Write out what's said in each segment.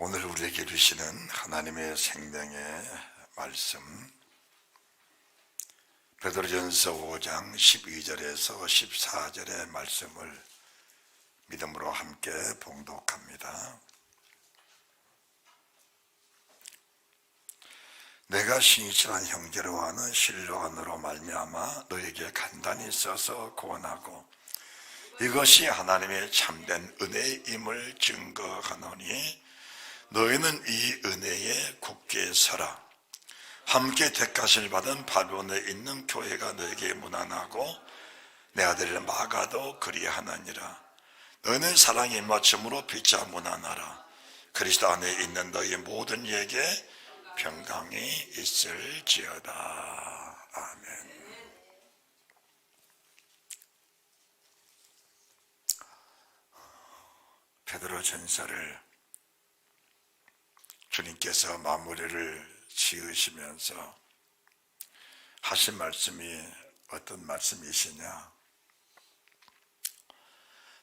오늘 우리에게 주시는 하나님의 생명의 말씀, 베드로전서 5장 12절에서 14절의 말씀을 믿음으로 함께 봉독합니다. 내가 신실한 형제로 하는 신뢰안으로 말미암아 너에게 간단히 써서 고언하고 이것이 하나님의 참된 은혜임을 증거하노니 너희는 이 은혜에 굳게 서라. 함께 택하심을 받은 바벨론에 있는 교회가 너에게 무난하고 내 아들 마가도 그리하느니라. 너희는 사랑에 맞춤으로 피차 무난하라. 그리스도 안에 있는 너희 모든 이에게 평강이 있을지어다. 아멘. 베드로전서를 주님께서 마무리를 지으시면서 하신 말씀이 어떤 말씀이시냐?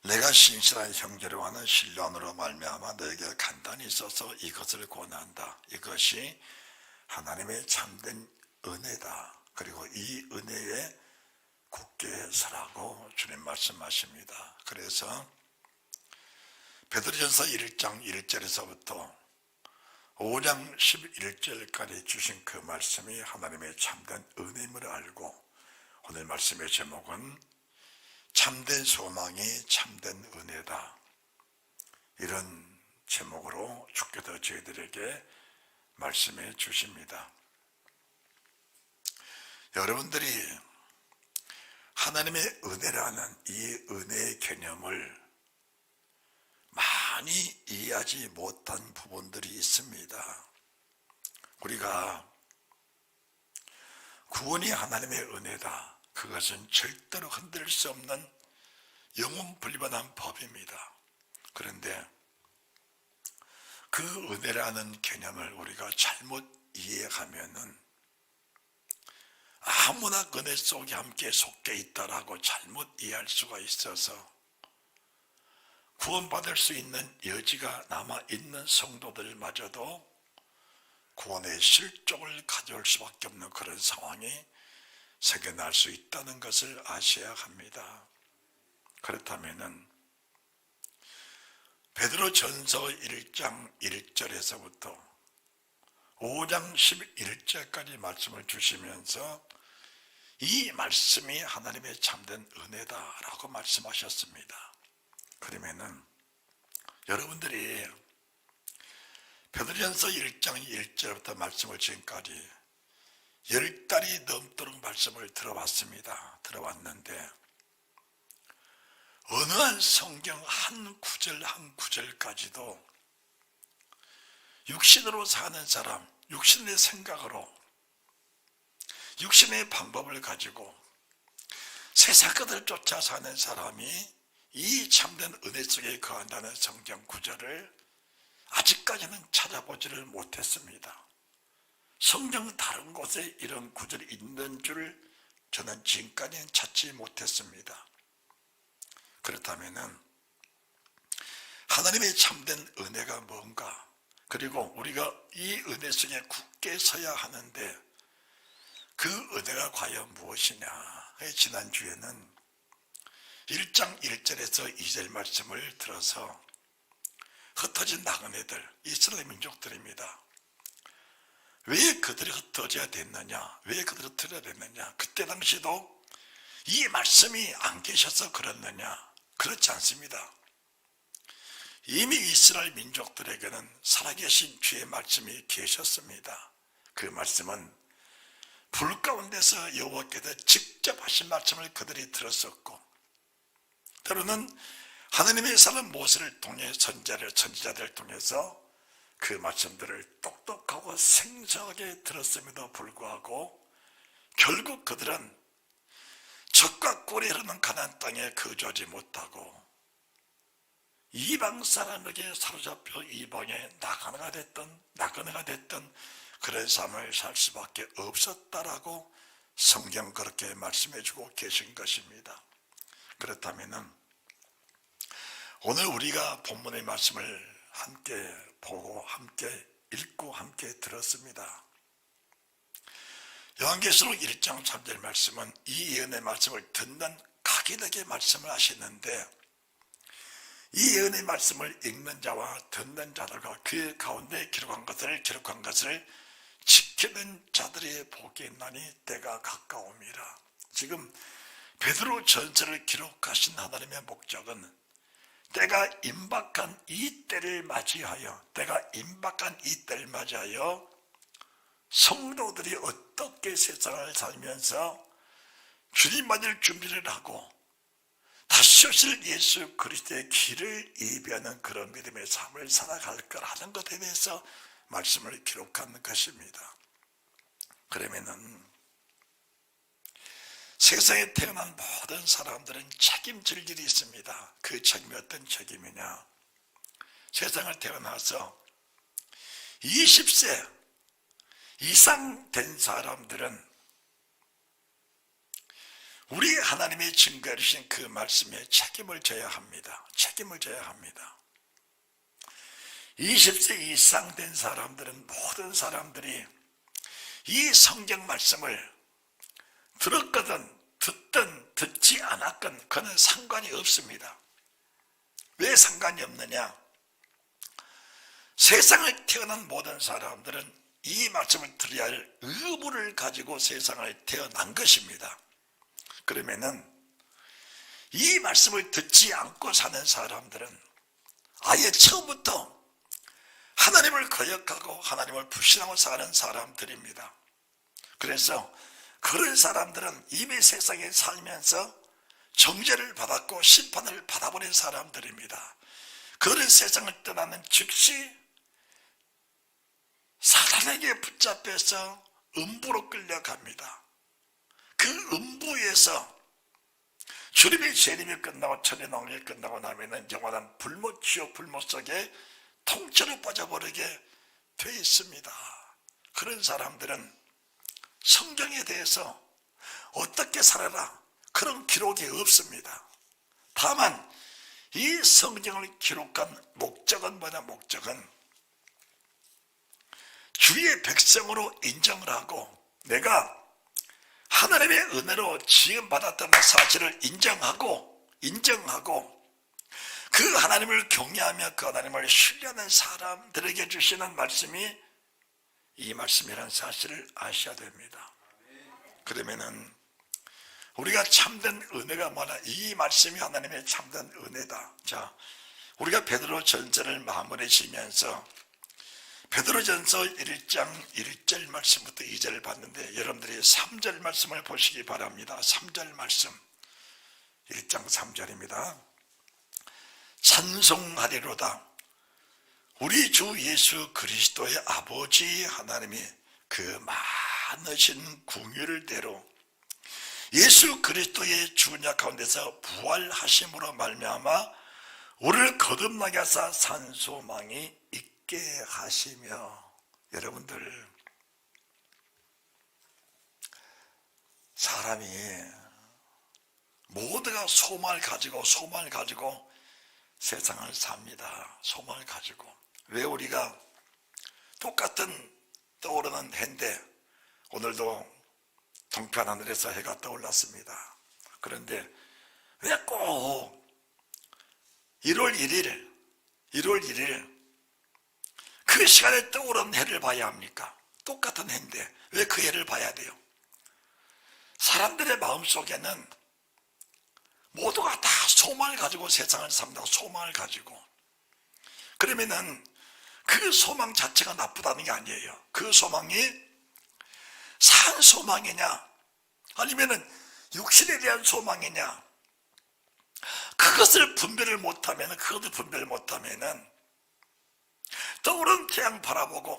내가 신실한 형제로 하는 신뢰안으로 말미암아 너에게 간단히 써서 이것을 권한다. 이것이 하나님의 참된 은혜다. 그리고 이 은혜에 굳게 서라고 주님 말씀하십니다. 그래서 베드로전서 1장 1절에서부터 5장 11절까지 주신 그 말씀이 하나님의 참된 은혜임을 알고, 오늘 말씀의 제목은 참된 소망이 참된 은혜다, 이런 제목으로 주께서 저희들에게 말씀해 주십니다. 여러분들이 하나님의 은혜라는 이 은혜의 개념을 많이 이해하지 못한 부분들이 있습니다. 우리가 구원이 하나님의 은혜다, 그것은 절대로 흔들 수 없는 영원불변한 법입니다. 그런데 그 은혜라는 개념을 우리가 잘못 이해하면은 아무나 은혜 속에 함께 속해 있다라고 잘못 이해할 수가 있어서 구원받을 수 있는 여지가 남아있는 성도들마저도 구원의 실족을 가져올 수밖에 없는 그런 상황이 생겨날 수 있다는 것을 아셔야 합니다. 그렇다면은 베드로전서 1장 1절에서부터 5장 11절까지 말씀을 주시면서 이 말씀이 하나님의 참된 은혜다라고 말씀하셨습니다. 그러면은 여러분들이 베드로전서 1장 1절부터 말씀을 지금까지 10달이 넘도록 말씀을 들어왔는데 어느 한 성경 한 구절 한 구절까지도 육신으로 사는 사람, 육신의 생각으로, 육신의 방법을 가지고 세상 것을 쫓아 사는 사람이 이 참된 은혜 속에 거한다는 성경 구절을 아직까지는 찾아보지를 못했습니다. 성경 다른 곳에 이런 구절이 있는 줄 저는 지금까지는 찾지 못했습니다. 그렇다면은 하나님의 참된 은혜가 뭔가, 그리고 우리가 이 은혜 속에 굳게 서야 하는데 그 은혜가 과연 무엇이냐? 지난주에는 1장 1절에서 2절 말씀을 들어서 흩어진 나그네들, 이스라엘 민족들입니다. 왜 그들이 흩어져야 됐느냐? 왜 그들이 흩어져야 됐느냐? 그때 당시도 이 말씀이 안 계셔서 그렇느냐? 그렇지 않습니다. 이미 이스라엘 민족들에게는 살아계신 주의 말씀이 계셨습니다. 그 말씀은 불 가운데서 여호와께서 직접 하신 말씀을 그들이 들었었고, 때로는 하나님의 사람 모세를 통해 선지자들을 통해서 그 말씀들을 똑똑하고 생생하게 들었음에도 불구하고 결국 그들은 적과 꿀이 흐르는 가나안 땅에 거주하지 못하고 이방 사람에게 사로잡혀 이방에 나그네가 됐던 그런 삶을 살 수밖에 없었다라고 성경 그렇게 말씀해주고 계신 것입니다. 그렇다면은 오늘 우리가 본문의 말씀을 함께 보고 함께 읽고 함께 들었습니다. 요한계시록 1장 3절 말씀은 이 예언의 말씀을 듣는 각인에게 말씀을 하시는데, 이 예언의 말씀을 읽는 자와 듣는 자들과 그 가운데 기록한 것을 지키는 자들의 복이 있나니 때가 가까움이라. 지금 베드로 전서를 기록하신 하나님의 목적은 때가 임박한 이 때를 맞이하여 성도들이 어떻게 세상을 살면서 주님 맞을 준비를 하고 다시 오실 예수 그리스도의 길을 예비하는 그런 믿음의 삶을 살아갈 거라는 것에 대해서 말씀을 기록한 것입니다. 그러면은 세상에 태어난 모든 사람들은 책임질 일이 있습니다. 그 책임이 어떤 책임이냐? 세상을 태어나서 20세 이상 된 사람들은 우리 하나님의 증거해 주신 그 말씀에 책임을 져야 합니다. 20세 이상 된 사람들은, 모든 사람들이 이 성경 말씀을 들었거든 듣든 듣지 않았건 그는 상관이 없습니다. 왜 상관이 없느냐? 세상을 태어난 모든 사람들은 이 말씀을 들어야 할 의무를 가지고 세상을 태어난 것입니다. 그러면은 이 말씀을 듣지 않고 사는 사람들은 아예 처음부터 하나님을 거역하고 하나님을 불신하고 사는 사람들입니다. 그래서 그런 사람들은 이미 세상에 살면서 정죄를 받았고 심판을 받아버린 사람들입니다. 그런 세상을 떠나는 즉시 사탄에게 붙잡혀서 음부로 끌려갑니다. 그 음부에서 주님의 재림이 끝나고 천의 왕국이 끝나고 나면은 영원한 지옥 불모 속에 통째로 빠져버리게 돼 있습니다. 그런 사람들은 성경에 대해서 어떻게 살아라 그런 기록이 없습니다. 다만 이 성경을 기록한 목적은 뭐냐? 목적은 주의 백성으로 인정을 하고 내가 하나님의 은혜로 지음받았다는 사실을 인정하고 그 하나님을 경외하며 그 하나님을 신뢰하는 사람들에게 주시는 말씀이 이 말씀이라는 사실을 아셔야 됩니다. 그러면은 우리가 참된 은혜가 뭐냐? 이 말씀이 하나님의 참된 은혜다. 자, 우리가 베드로 전서를 마무리 지면서 베드로전서 1장 1절 말씀부터 2절을 봤는데 여러분들이 3절 말씀을 보시기 바랍니다. 3절 말씀 1장 3절입니다. 찬송하리로다. 우리 주 예수 그리스도의 아버지 하나님이 그 많으신 궁유를 대로 예수 그리스도의 죽은 가운데서 부활하심으로 말미암아 우리를 거듭나게 하사 산소망이 있게 하시며. 여러분들, 사람이 모두가 소망을 가지고 세상을 삽니다. 소망을 가지고. 왜 우리가 똑같은 떠오르는 해인데 오늘도 동편 하늘에서 해가 떠올랐습니다. 그런데 왜 꼭 1월 1일 그 시간에 떠오르는 해를 봐야 합니까? 똑같은 해인데 왜 그 해를 봐야 돼요? 사람들의 마음속에는 모두가 다 소망을 가지고 세상을 삽니다. 소망을 가지고. 그러면은 그 소망 자체가 나쁘다는 게 아니에요. 그 소망이 산 소망이냐 아니면은 육신에 대한 소망이냐, 그것을 분별을 못하면은 떠오르는 태양 바라보고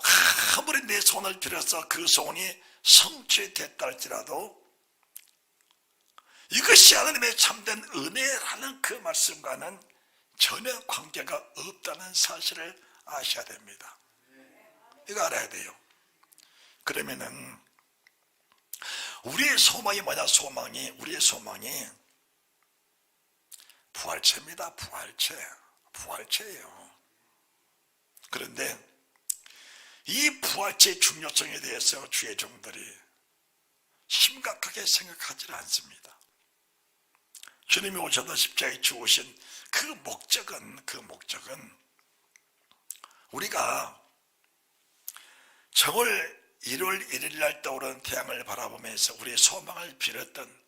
아무리 내 손을 들여서 그 소원이 성취됐다 할지라도 이것이 하나님의 참된 은혜라는 그 말씀과는 전혀 관계가 없다는 사실을 아셔야 됩니다. 이거 알아야 돼요. 그러면은 우리의 소망이 뭐냐? 우리의 소망이 부활체입니다. 부활체예요. 그런데 이 부활체의 중요성에 대해서 주의 종들이 심각하게 생각하지 않습니다. 주님이 오셔서 십자가에 죽으신 그 목적은 우리가 정월 1월 1일 날 떠오르는 태양을 바라보면서 우리의 소망을 빌었던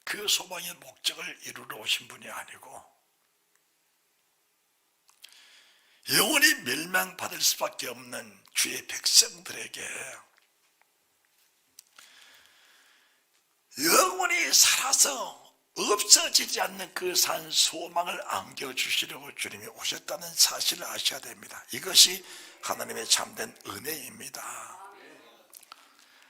그 소망의 목적을 이루러 오신 분이 아니고 영원히 멸망받을 수밖에 없는 주의 백성들에게 영원히 살아서 없어지지 않는 그 산 소망을 안겨주시려고 주님이 오셨다는 사실을 아셔야 됩니다. 이것이 하나님의 참된 은혜입니다.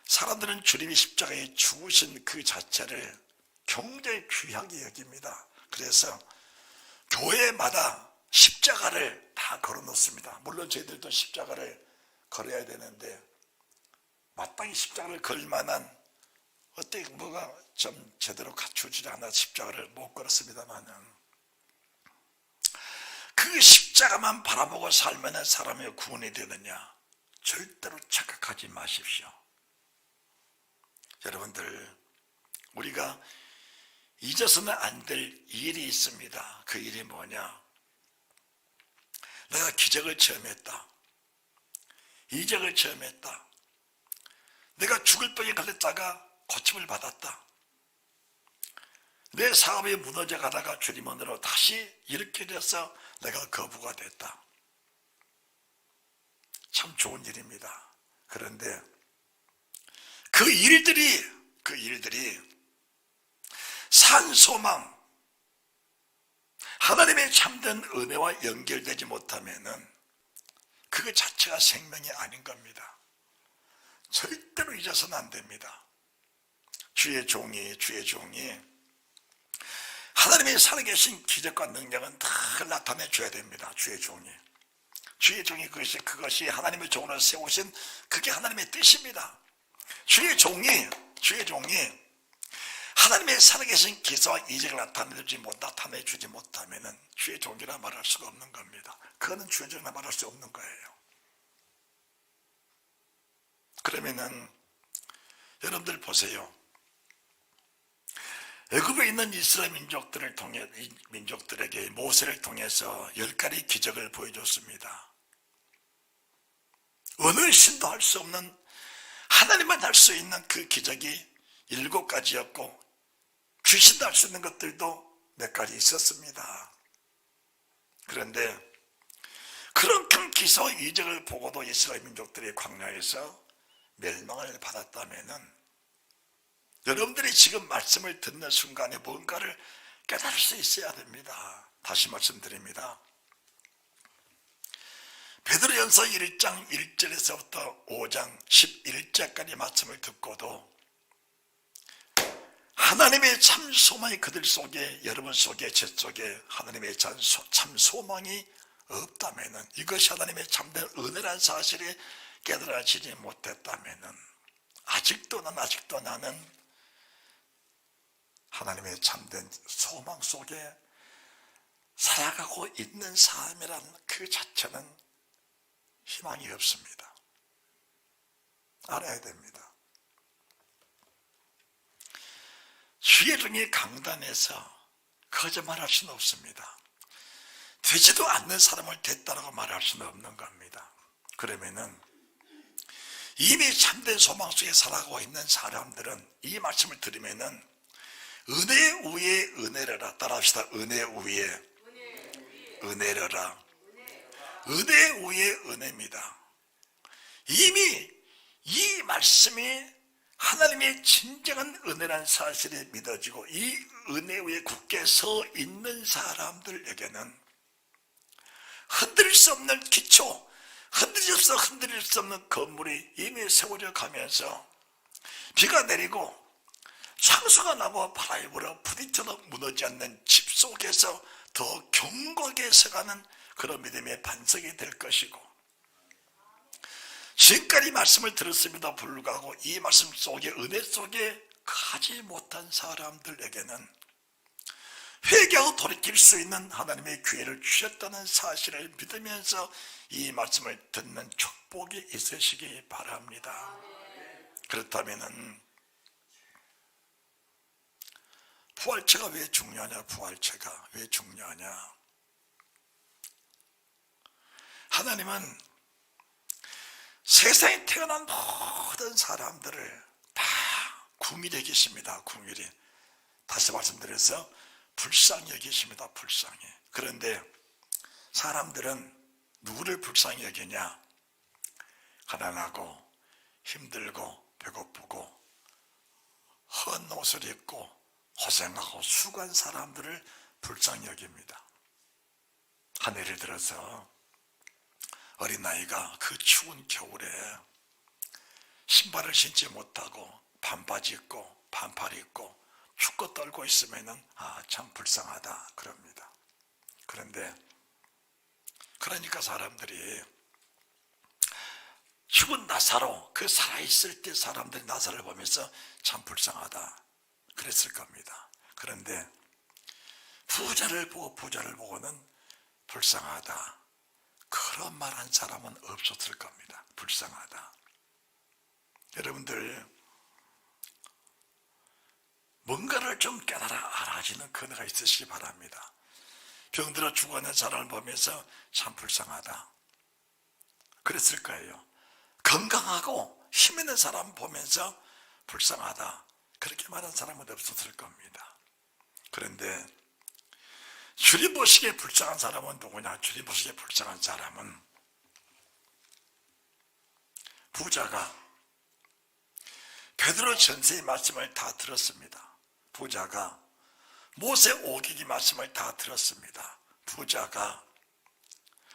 사람들은 주님이 십자가에 죽으신 그 자체를 굉장히 귀하게 여깁니다. 그래서 교회마다 십자가를 다 걸어놓습니다. 물론 저희들도 십자가를 걸어야 되는데 마땅히 십자가를 걸 만한 어떻게 뭐가 좀 제대로 갖추지 않아 십자가를 못 걸었습니다만은 그 십자가만 바라보고 살면 사람의 구원이 되느냐? 절대로 착각하지 마십시오. 여러분들, 우리가 잊어서는 안 될 일이 있습니다. 그 일이 뭐냐? 내가 기적을 체험했다. 이적을 체험했다. 내가 죽을 병에 걸렸다가 고침을 받았다. 내 사업이 무너져 가다가 주님 은혜로 다시 일으켜 져서 내가 거부가 됐다. 참 좋은 일입니다. 그런데 그 일들이 산 소망, 하나님의 참된 은혜와 연결되지 못하면은 그거 자체가 생명이 아닌 겁니다. 절대로 잊어서는 안 됩니다. 주의 종이 하나님의 살아계신 기적과 능력은 다 나타내 줘야 됩니다. 주의 종이 그것이 하나님의 종으로 세우신 그게 하나님의 뜻입니다. 주의 종이 하나님의 살아계신 기사와 이적을 나타내주지 못하면 주의 종이라 말할 수가 없는 겁니다. 그거는 주의 종이라 말할 수 없는 거예요. 그러면은 여러분들 보세요. 애굽에 있는 이스라엘 민족들에게 모세를 통해서 10가지 기적을 보여줬습니다. 어느 신도 할 수 없는, 하나님만 할 수 있는 그 기적이 7가지였고 귀신도 할 수 있는 것들도 몇 가지 있었습니다. 그런데 그런 큰 기사와 이적을 보고도 이스라엘 민족들이 광야에서 멸망을 받았다면은 여러분들이 지금 말씀을 듣는 순간에 뭔가를 깨달을 수 있어야 됩니다. 다시 말씀드립니다. 베드로전서 1장 1절에서부터 5장 11절까지 말씀을 듣고도 하나님의 참 소망이 그들 속에, 여러분 속에, 제 속에 하나님의 참 소망이 없다면은, 이것이 하나님의 참된 은혜라는 사실이 깨달아지지 못했다면은 아직도 나는 하나님의 참된 소망 속에 살아가고 있는 사람이란 그 자체는 희망이 없습니다. 알아야 됩니다. 주의 종이 강단에서 거짓말할 수는 없습니다. 되지도 않는 사람을 됐다라고 말할 수는 없는 겁니다. 그러면은 이미 참된 소망 속에 살아가고 있는 사람들은 이 말씀을 들으면은 은혜 위에 은혜라라. 따라합시다. 은혜 위에 은혜라라. 은혜 위에 은혜입니다. 이미 이 말씀이 하나님의 진정한 은혜라는 사실이 믿어지고 이 은혜 위에 굳게 서 있는 사람들에게는 흔들릴 수 없는 기초, 흔들릴 수 없는 건물이 이미 세워져 가면서 비가 내리고 창수가 나고 바람이 불어 부딪혀도 무너지지 않는 집 속에서 더 견고하게 서가는 그런 믿음의 반석이 될 것이고, 지금까지 말씀을 들었음에도 불구하고 이 말씀 속에, 은혜 속에 가지 못한 사람들에게는 회개하고 돌이킬 수 있는 하나님의 기회를 주셨다는 사실을 믿으면서 이 말씀을 듣는 축복이 있으시기 바랍니다. 그렇다면은 부활체가 왜 중요하냐? 부활체가 왜 중요하냐? 하나님은 세상에 태어난 모든 사람들을 다 궁일히 여기십니다. 궁일히. 다시 말씀드려서 불쌍히 여기십니다. 불쌍히. 그런데 사람들은 누구를 불쌍히 여기냐? 가난하고 힘들고 배고프고 헌 옷을 입고 고생하고 수고한 사람들을 불쌍히 여깁니다. 한 예를 들어서 어린아이가 그 추운 겨울에 신발을 신지 못하고 반바지 입고 반팔 입고 춥고 떨고 있으면은 참 불쌍하다 그럽니다. 그러니까 사람들이 죽은 나사로, 그 살아있을 때 사람들이 나사를 보면서 참 불쌍하다 그랬을 겁니다. 그런데 부자를 보고는 불쌍하다 그런 말한 사람은 없었을 겁니다. 불쌍하다. 여러분들 뭔가를 좀 깨달아 알아지는 그네가 있으시기 바랍니다. 병들어 죽어가는 사람을 보면서 참 불쌍하다 그랬을 거예요. 건강하고 힘 있는 사람 보면서 불쌍하다 그렇게 말한 사람은 없었을 겁니다. 그런데 주님 보시기에 불쌍한 사람은 누구냐? 주님 보시기에 불쌍한 사람은 부자가 베드로 전서의 말씀을 다 들었습니다. 부자가 모세 오기기 말씀을 다 들었습니다. 부자가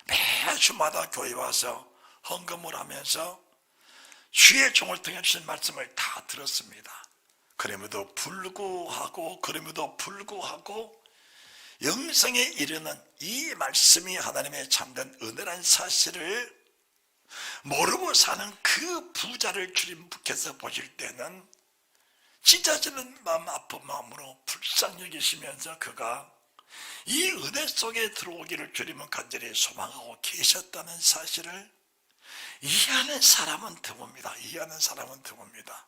매주마다 교회 와서 헌금을 하면서 주의 종을 통해 주신 말씀을 다 들었습니다. 그럼에도 불구하고 영생에 이르는 이 말씀이 하나님의 참된 은혜라는 사실을 모르고 사는 그 부자를 주님께서 보실 때는 찢어지는 마음 아픈 마음으로 불쌍히 여기시면서 그가 이 은혜 속에 들어오기를 주님은 간절히 소망하고 계셨다는 사실을 이해하는 사람은 드뭅니다.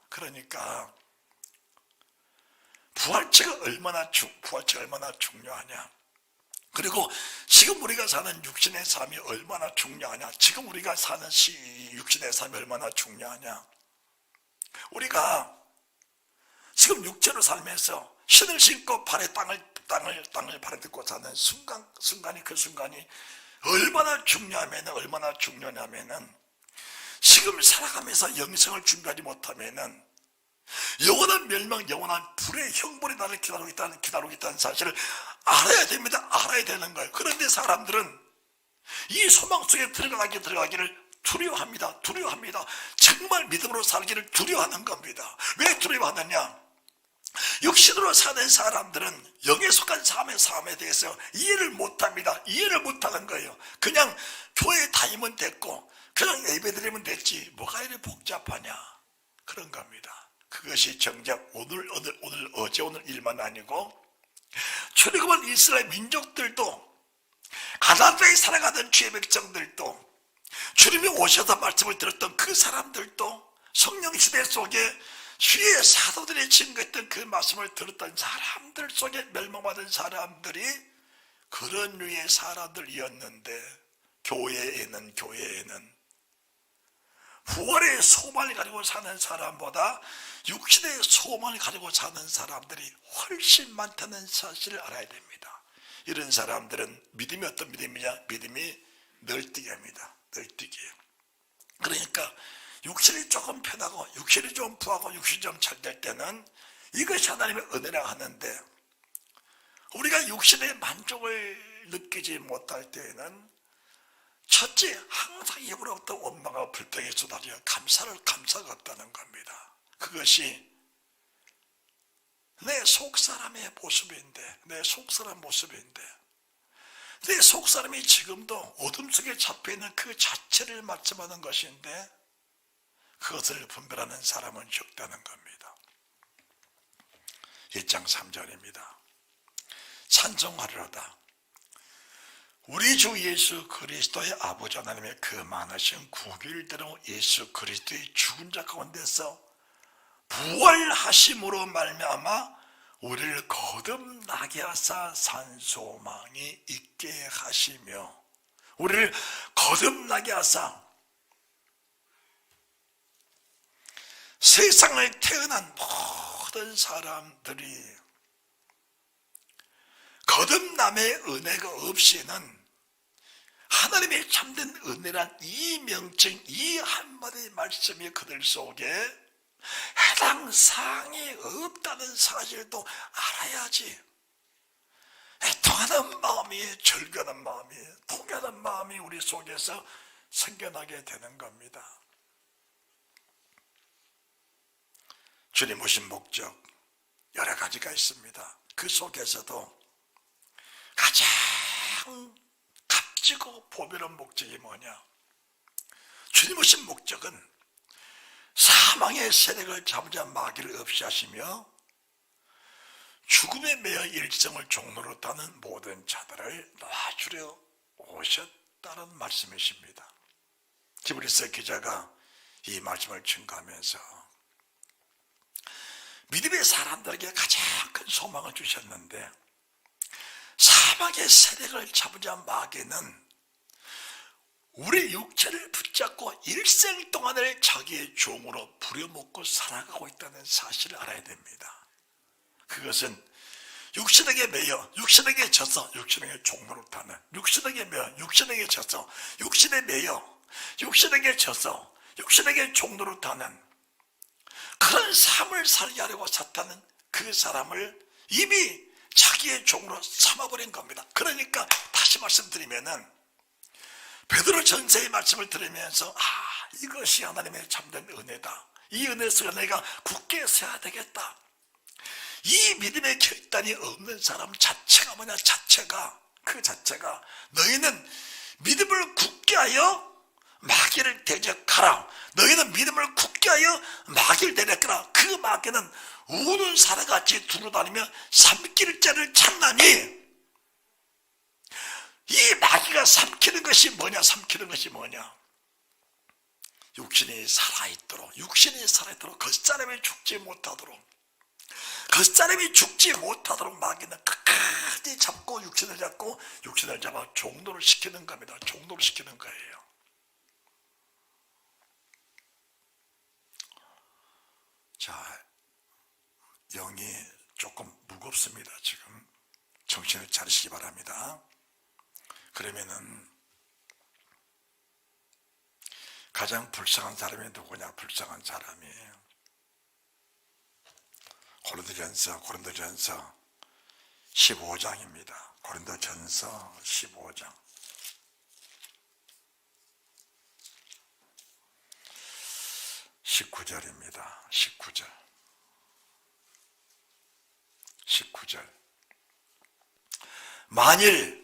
그러니까 부활체가 얼마나 중요하냐? 그리고 지금 우리가 사는 육신의 삶이 얼마나 중요하냐? 지금 우리가 사는 육신의 삶이 얼마나 중요하냐? 우리가 지금 육체로 살면서 신을 신고 발에 땅을 발에 딛고 사는 순간이 그 순간이 얼마나 중요하냐면은 지금 살아가면서 영생을 준비하지 못하면은 영원한 멸망, 영원한 불의 형벌이 나를 기다리고 있다는 사실을 알아야 됩니다. 알아야 되는 거예요. 그런데 사람들은 이 소망 속에 들어가기를 두려워합니다. 정말 믿음으로 살기를 두려워하는 겁니다. 왜 두려워하느냐? 육신으로 사는 사람들은 영에 속한 삶에 대해서 이해를 못합니다. 이해를 못하는 거예요. 그냥 교회 다니면 됐고 그냥 예배드리면 됐지 뭐가 이렇게 복잡하냐 그런 겁니다. 그것이 정작 오늘 일만 아니고 출애굽한 이스라엘 민족들도 가나안에 살아가던 주의 백성들도 주님이 오셔서 말씀을 들었던 그 사람들도 성령 시대 속에 주의 사도들이 증거했던 그 말씀을 들었던 사람들 속에 멸망받은 사람들이 그런 류의 사람들이었는데 교회에는 부활의 소망을 가지고 사는 사람보다 육신의 소망을 가지고 사는 사람들이 훨씬 많다는 사실을 알아야 됩니다. 이런 사람들은 믿음이 어떤 믿음이냐? 믿음이 널뛰기입니다. 널뛰기. 그러니까 육신이 조금 편하고 육신이 좀 부하고 육신이 좀 잘 될 때는 이것이 하나님의 은혜라 하는데 우리가 육신의 만족을 느끼지 못할 때에는 첫째, 항상 입으로부터 원망과 불평이 쏟아져 감사가 없다는 겁니다. 그것이 내 속사람의 모습인데 내 속사람이 지금도 어둠 속에 잡혀있는 그 자체를 말씀하는 것인데 그것을 분별하는 사람은 적다는 겁니다. 1장 3절입니다. 찬송하리로다. 우리 주 예수 그리스도의 아버지 하나님의 그 많으신 구길대로 예수 그리스도의 죽은 자 가운데서 부활하심으로 말미암아 우리를 거듭나게 하사 산 소망이 있게 하시며, 우리를 거듭나게 하사 세상을 태어난 모든 사람들이 거듭남의 은혜가 없이는 하나님의 참된 은혜란 이 명칭, 이 한마디 말씀이 그들 속에 해당 사항이 없다는 사실도 알아야지. 애통하는 마음이, 절규하는 마음이, 통하는 마음이 우리 속에서 생겨나게 되는 겁니다. 주님 오신 목적 여러 가지가 있습니다. 그 속에서도 가장 값지고 보배로운 목적이 뭐냐? 주님 오신 목적은 사망의 세력을 잡으자 마귀를 없이 하시며 죽음에 매여 일생을 종로로 따는 모든 자들을 놓아주려 오셨다는 말씀이십니다. 히브리서 기자가 이 말씀을 증거하면서 믿음의 사람들에게 가장 큰 소망을 주셨는데, 사망의 세력을 잡으자 마귀는 우리 육체를 붙잡고 일생 동안을 자기의 종으로 부려먹고 살아가고 있다는 사실을 알아야 됩니다. 그것은 육신에게 매여 육신에게 져서 육신에게 종로로 타는, 육신에게 매여 육신에게 져서 육신에 매여 육신에게 져서 육신에게 종로로 타는 그런 삶을 살게 하려고 사탄은 그 사람을 이미 자기의 종으로 삼아버린 겁니다. 그러니까 다시 말씀드리면은 베드로 전서의 말씀을 들으면서 이것이 하나님의 참된 은혜다. 이 은혜에서 내가 굳게 서야 되겠다. 이 믿음의 결단이 없는 사람 자체가 뭐냐? 그 자체가 너희는 믿음을 굳게 하여 마귀를 대적하라. 너희는 믿음을 굳게 하여 마귀를 대적하라. 그 마귀는 우는 사람같이 두루다니며 삼킬자를 찾나니, 이 마귀가 삼키는 것이 뭐냐? 삼키는 것이 뭐냐? 육신이 살아있도록 겉사람이 죽지 못하도록 마귀는 끝까지 잡고 육신을 잡아 종노를 시키는 겁니다. 종노를 시키는 거예요. 자, 영이 조금 무겁습니다. 지금 정신을 차리시기 바랍니다. 그러면은 가장 불쌍한 사람이 누구냐? 불쌍한 사람이 고린도전서 15장입니다. 고린도전서 15장 19절입니다. 19절. 만일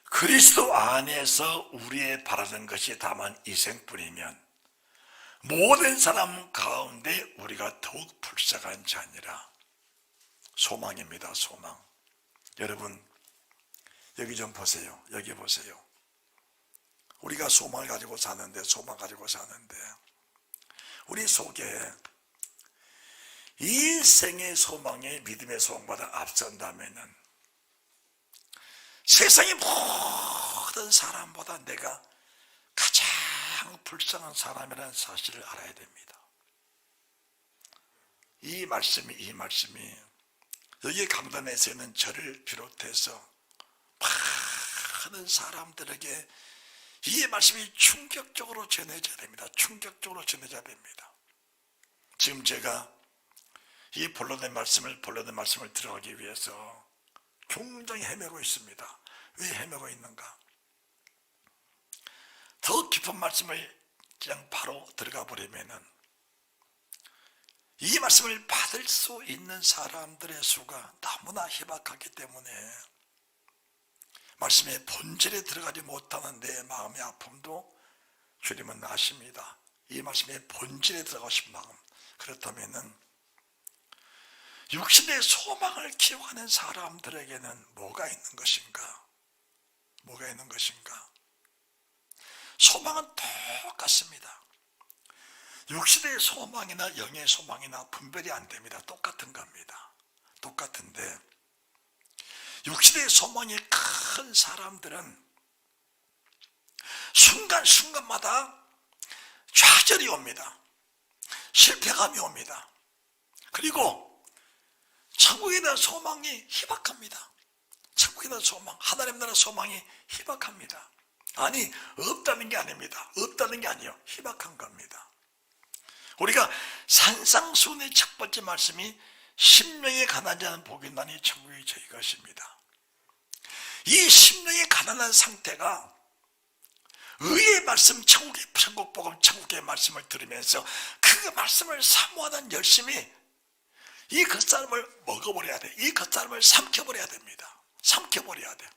그리스도 안에서 우리의 바라는 것이 다만 이생뿐이면 모든 사람 가운데 우리가 더욱 불쌍한 자니라. 소망입니다. 소망. 여러분 여기 좀 보세요. 여기 보세요. 우리가 소망을 가지고 사는데 우리 속에 인생의 소망이 믿음의 소망보다 앞선다면은 세상의 모든 사람보다 내가 가장 불쌍한 사람이라는 사실을 알아야 됩니다. 이 말씀이 여기 강단에서 있는 저를 비롯해서 많은 사람들에게 이 말씀이 충격적으로 전해져야 됩니다. 지금 제가 이 본론의 말씀을 들어가기 위해서 굉장히 헤매고 있습니다. 왜 헤매고 있는가? 더 깊은 말씀을 그냥 바로 들어가 버리면은 이 말씀을 받을 수 있는 사람들의 수가 너무나 희박하기 때문에 말씀의 본질에 들어가지 못하는 내 마음의 아픔도 주님은 아십니다. 이 말씀의 본질에 들어가고 싶은 마음, 그렇다면은 육신의 소망을 기억하는 사람들에게는 뭐가 있는 것인가? 뭐가 있는 것인가? 소망은 똑같습니다. 육신의 소망이나 영의 소망이나 분별이 안 됩니다. 똑같은 겁니다. 똑같은데 육신의 소망이 큰 사람들은 순간순간마다 좌절이 옵니다. 실패감이 옵니다. 그리고 천국에 대한 소망이 희박합니다. 천국에 대한 소망, 하나님 나라 소망이 희박합니다. 아니, 없다는 게 아닙니다. 없다는 게 아니에요. 희박한 겁니다. 우리가 산상수훈의 첫 번째 말씀이 심령이 가난하지 않은 복이 있나니 천국이 저희 것입니다. 이 심령이 가난한 상태가 의의 말씀, 천국 복음, 천국의 말씀을 들으면서 그 말씀을 사모하는 열심히 이 겉사람을 먹어버려야 돼. 이 겉사람을 삼켜버려야 됩니다. 삼켜버려야 돼.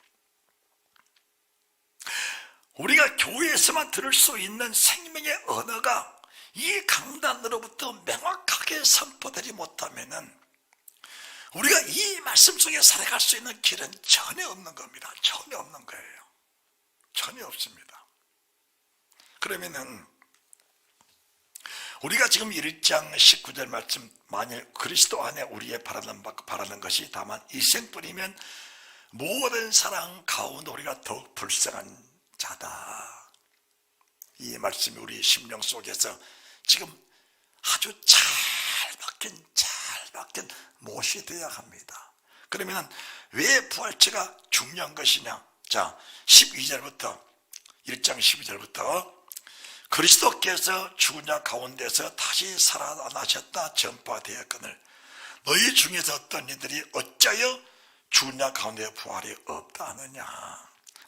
우리가 교회에서만 들을 수 있는 생명의 언어가 이 강단으로부터 명확하게 선포되지 못하면은 우리가 이 말씀 속에 살아갈 수 있는 길은 전혀 없는 겁니다. 전혀 없는 거예요. 전혀 없습니다. 그러면은 우리가 지금 1장 19절 말씀, 만일 그리스도 안에 우리의 바라는 것이 다만 일생뿐이면 모든 사랑 가운데 우리가 더욱 불쌍한 자다. 이 말씀이 우리 심령 속에서 지금 아주 잘 박힌 못이 되어야 합니다. 그러면 왜 부활체가 중요한 것이냐? 자, 12절부터 1장 12절부터 그리스도께서 죽은 자 가운데서 다시 살아나셨다 전파되었거늘 너희 중에서 어떤 이들이 어찌하여 죽은 자 가운데 부활이 없다 하느냐?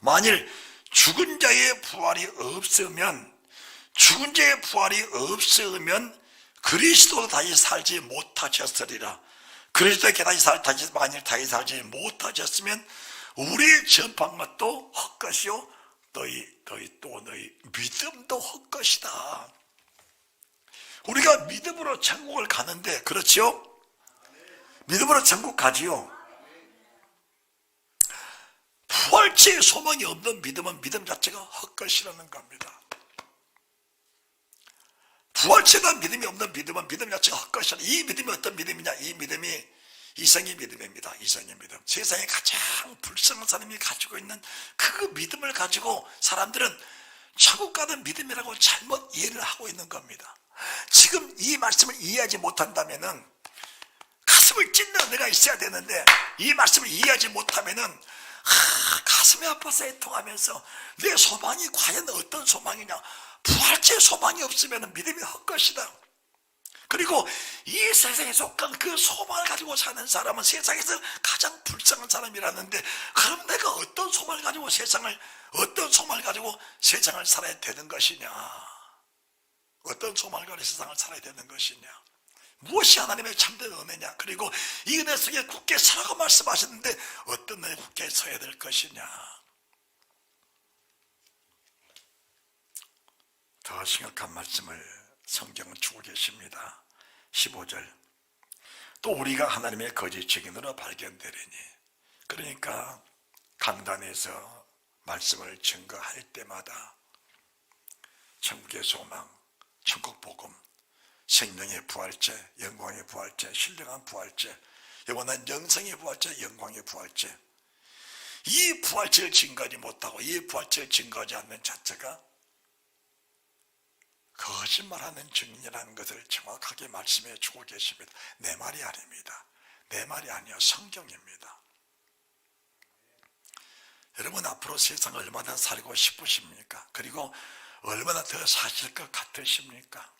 만일 죽은 자의 부활이 없으면 그리스도도 다시 살지 못하셨으리라. 그리스도께 만일 다시 살지 못하셨으면 우리의 전파한 것도 헛것이요 너희 믿음도 헛것이다. 우리가 믿음으로 천국을 가는데, 그렇지요? 믿음으로 천국 가지요. 부활체의 소망이 없는 믿음은 믿음 자체가 헛것이라는 겁니다. 부활체가 믿음이 없는 믿음은 믿음 자체가 헛것이라. 이 믿음이 어떤 믿음이냐? 이 믿음이 이성의 믿음입니다. 이성의 믿음. 세상에 가장 불쌍한 사람이 가지고 있는 그 믿음을 가지고 사람들은 천국 가는 믿음이라고 잘못 이해를 하고 있는 겁니다. 지금 이 말씀을 이해하지 못한다면은 가슴을 찢는 은혜가 있어야 되는데 이 말씀을 이해하지 못하면은 가슴이 아파서 애통하면서 내 소망이 과연 어떤 소망이냐? 부활체의 소망이 없으면 믿음이 헛것이다. 그리고 이 세상에 속한 그 소망을 가지고 사는 사람은 세상에서 가장 불쌍한 사람이라는데, 그럼 내가 어떤 소망을 가지고 세상을 살아야 되는 것이냐? 어떤 소망을 가지고 세상을 살아야 되는 것이냐? 무엇이 하나님의 참된 은혜냐? 그리고 이 은혜 속에 굳게 서라고 말씀하셨는데 어떤 은혜 굳게 서야 될 것이냐? 더 심각한 말씀을 성경은 주고 계십니다. 15절. 또 우리가 하나님의 거짓 증인으로 발견되리니. 그러니까 강단에서 말씀을 증거할 때마다 천국의 소망, 천국 복음, 생명의 부활체, 영광의 부활체, 신령한 부활체, 영원한 영생의 부활체, 영광의 부활체, 이 부활체를 증거하지 못하고 이 부활체를 증거하지 않는 자체가 거짓말하는 증인이라는 것을 정확하게 말씀해 주고 계십니다. 내 말이 아닙니다. 내 말이 아니요 성경입니다. 여러분 앞으로 세상을 얼마나 살고 싶으십니까? 그리고 얼마나 더 사실 것 같으십니까?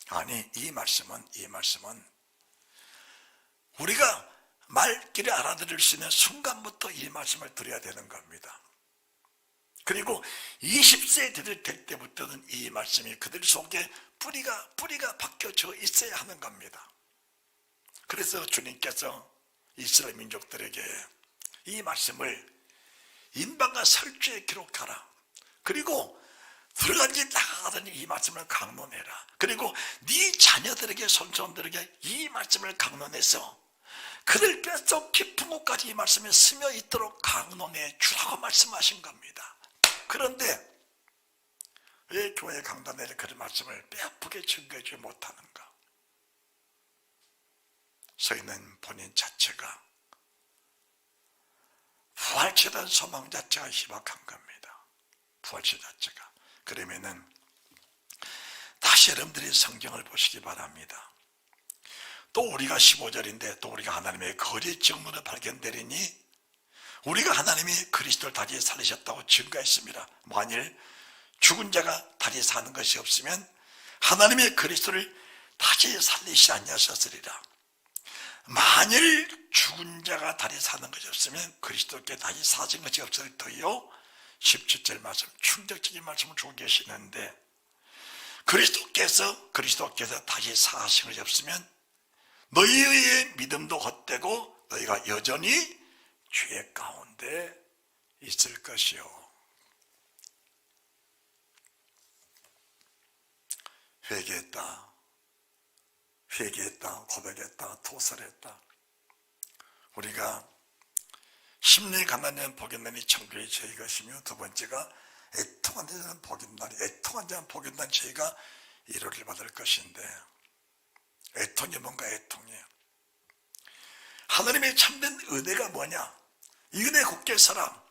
아니, 이 말씀은 우리가 말귀를 알아들을 수 있는 순간부터 이 말씀을 드려야 되는 겁니다. 그리고 20세 될 때부터는 이 말씀이 그들 속에 뿌리가 박혀져 있어야 하는 겁니다. 그래서 주님께서 이스라엘 민족들에게 이 말씀을 인방과 설주에 기록하라. 그리고 들어간지 나가든 받으니 이 말씀을 강론해라. 그리고 네 자녀들에게 손자들에게 이 말씀을 강론해서 그들 뼛속 깊은 곳까지 이 말씀에 스며 있도록 강론해 주라고 말씀하신 겁니다. 그런데 왜 교회 강단에 그런 말씀을 뼈아프게 증거해 주지 못하는가? 서 있는 본인 자체가 부활체된 소망 자체가 희박한 겁니다. 부활체 자체가. 그러면은 다시 여러분들이 성경을 보시기 바랍니다. 또 우리가 15절인데 또 우리가 하나님의 거짓 증거로 발견되리니 우리가 하나님이 그리스도를 다시 살리셨다고 증거했습니다. 만일 죽은 자가 다시 사는 것이 없으면 하나님의 그리스도를 다시 살리시지 아니하셨으리라. 만일 죽은 자가 다시 사는 것이 없으면 그리스도께 다시 사신 것이 없을 터이요. 17절 말씀, 충격적인 말씀을 주고 계시는데 그리스도께서 다시 사신 것이 없으면 너희의 믿음도 헛되고 너희가 여전히 죄 가운데 있을 것이요. 회개했다, 고백했다, 토설했다. 우리가 심리 가난한 복인단이 천국의 죄의 것이며 두 번째가 애통한 자는 복인단이 애통한 자는 복인단 죄가 위로를 받을 것인데 애통이 뭔가 애통이에요. 하나님의 참된 은혜가 뭐냐? 이 은혜 굳게 서라.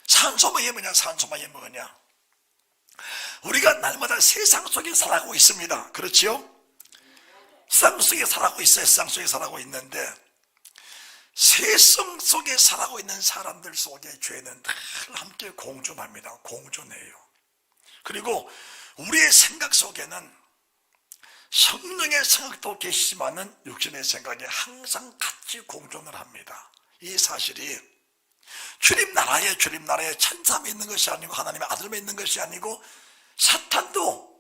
산소망이 뭐냐? 산소망이 뭐냐? 우리가 날마다 세상 속에 살아가고 있습니다. 그렇지요? 세상 속에 살아가고 있어요. 세상 속에 살아가고 있는데 세상 속에 살아가고 있는 사람들 속에 죄는 늘 함께 공존합니다. 공존해요. 그리고 우리의 생각 속에는 성령의 생각도 계시지만은 육신의 생각이 항상 같이 공존을 합니다. 이 사실이 주님 나라에 천사 믿는 것이 아니고 하나님의 아들 믿는 것이 아니고 사탄도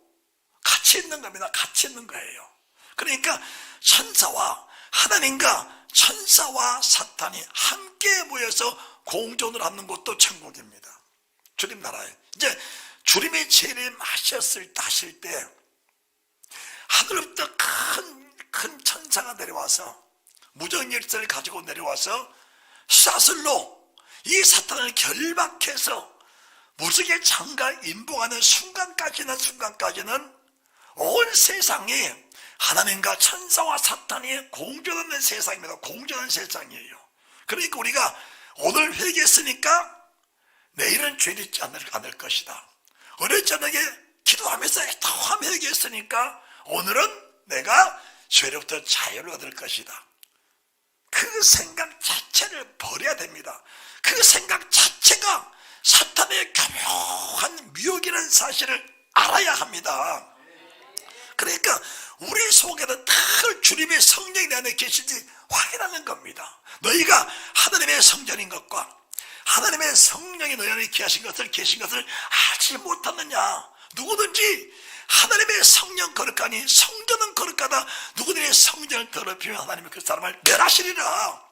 같이 있는 겁니다. 같이 있는 거예요. 그러니까 천사와 하나님과 천사와 사탄이 함께 모여서 공존을 하는 곳도 천국입니다. 주님 나라에. 이제 주님이 재림하실 때 하늘부터 큰 천사가 내려와서 무정열쇠를 가지고 내려와서 사슬로 이 사탄을 결박해서 무적의 장가 임봉하는 순간까지는 온 세상이 하나님과 천사와 사탄이 공존하는 세상입니다. 공존하는 세상이에요. 그러니까 우리가 오늘 회개했으니까 내일은 죄 짓지 않을 것이다. 오늘 저녁에 기도하면서 회개했으니까 오늘은 내가 죄로부터 자유를 얻을 것이다. 그 생각 자체를 버려야 됩니다. 그 생각 자체가 사탄의 교묘한 미혹이라는 사실을 알아야 합니다. 그러니까 우리 속에는 늘 주님의 성령이 내 안에 계신지 확인하는 겁니다. 너희가 하나님의 성전인 것과 하나님의 성령이 너희 안에 계신 것을 알지 못하느냐. 누구든지 하나님의 성령 거룩하니 성전은 거룩하다. 누구든지 성전을 더럽히면 하나님은 그 사람을 멸하시리라.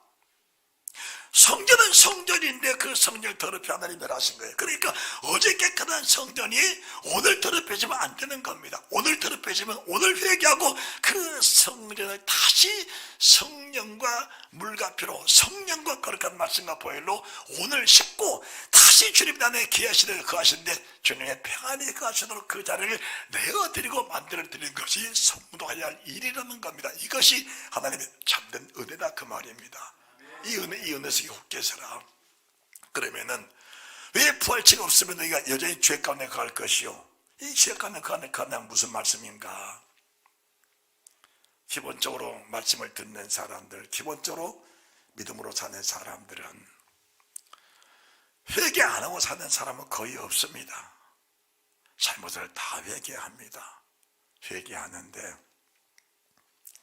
성전은 성전인데 그 성전을 더럽히면 하나님이 멸하신 거예요. 그러니까 어제 깨끗한 성전이 오늘 더럽혀지면 안 되는 겁니다. 오늘 더럽혀지면 오늘 회개하고 그 성전을 다시 성령과 물과 피로 성령과 거룩한 말씀과 보혈로 오늘 씻고 다시 주님 안에 거하시는 주님의 평안이 거하시도록 그 자리를 내어드리고 만들어드리는 것이 성도해야 할 일이라는 겁니다. 이것이 하나님의 참된 은혜다 그 말입니다. 이 은혜 속에 굳게 서라. 그러면은 왜 부활체가 없으면 너희가 여전히 죄 가운데 거할 것이요? 이 죄 가운데 거하는 무슨 말씀인가? 기본적으로 말씀을 듣는 사람들, 기본적으로 믿음으로 사는 사람들은 회개 안 하고 사는 사람은 거의 없습니다. 잘못을 다 회개합니다. 회개하는데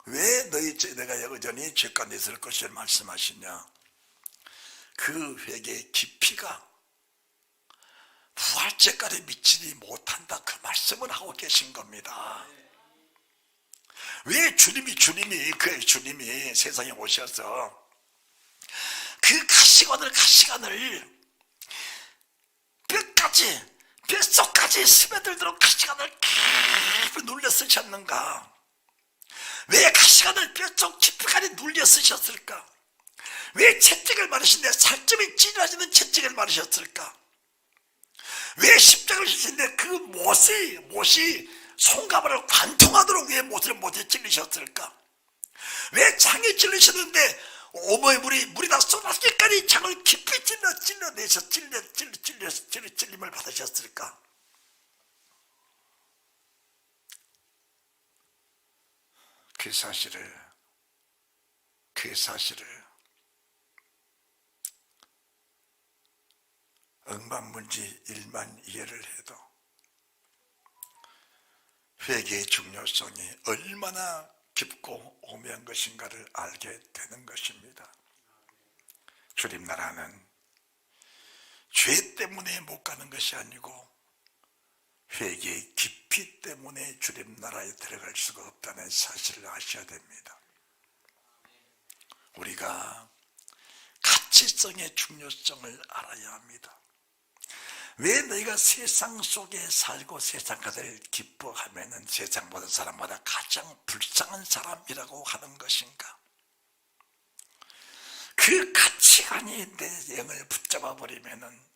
왜 내가 여전히 죄 가운데 있을 것을 말씀하시냐? 그 회개의 깊이가 부활죄까지 미치지 못한다 그 말씀을 하고 계신 겁니다. 왜 주님이 세상에 오셔서 그 가시관을 뼛속까지 끝까지 스며들도록 가시관을 깊이 눌려 쓰셨는가? 왜 가시관을 뼛속 깊이까지 눌려 쓰셨을까? 왜 채찍을 마르신데 살점이 찢어지는 채찍을 마르셨을까? 왜 십자가를 지신데 그 못이 손가락을 관통하도록 왜 못에 찔리셨을까? 왜 장에 찔리셨는데 오모의 물이 다 쏟아지기까지 장을 깊이 찔러내서 찔림을 받으셨을까? 그 사실을 억만문지 일만 이해를 해도 회개의 중요성이 얼마나 깊고 오묘한 것인가를 알게 되는 것입니다. 주님 나라는 죄 때문에 못 가는 것이 아니고 회개의 깊이 때문에 주님 나라에 들어갈 수가 없다는 사실을 아셔야 됩니다. 우리가 가치성의 중요성을 알아야 합니다. 왜 너희가 세상 속에 살고 세상 것을 기뻐하면은 세상 모든 사람마다 가장 불쌍한 사람이라고 하는 것인가? 그 가치관이 내 영을 붙잡아 버리면은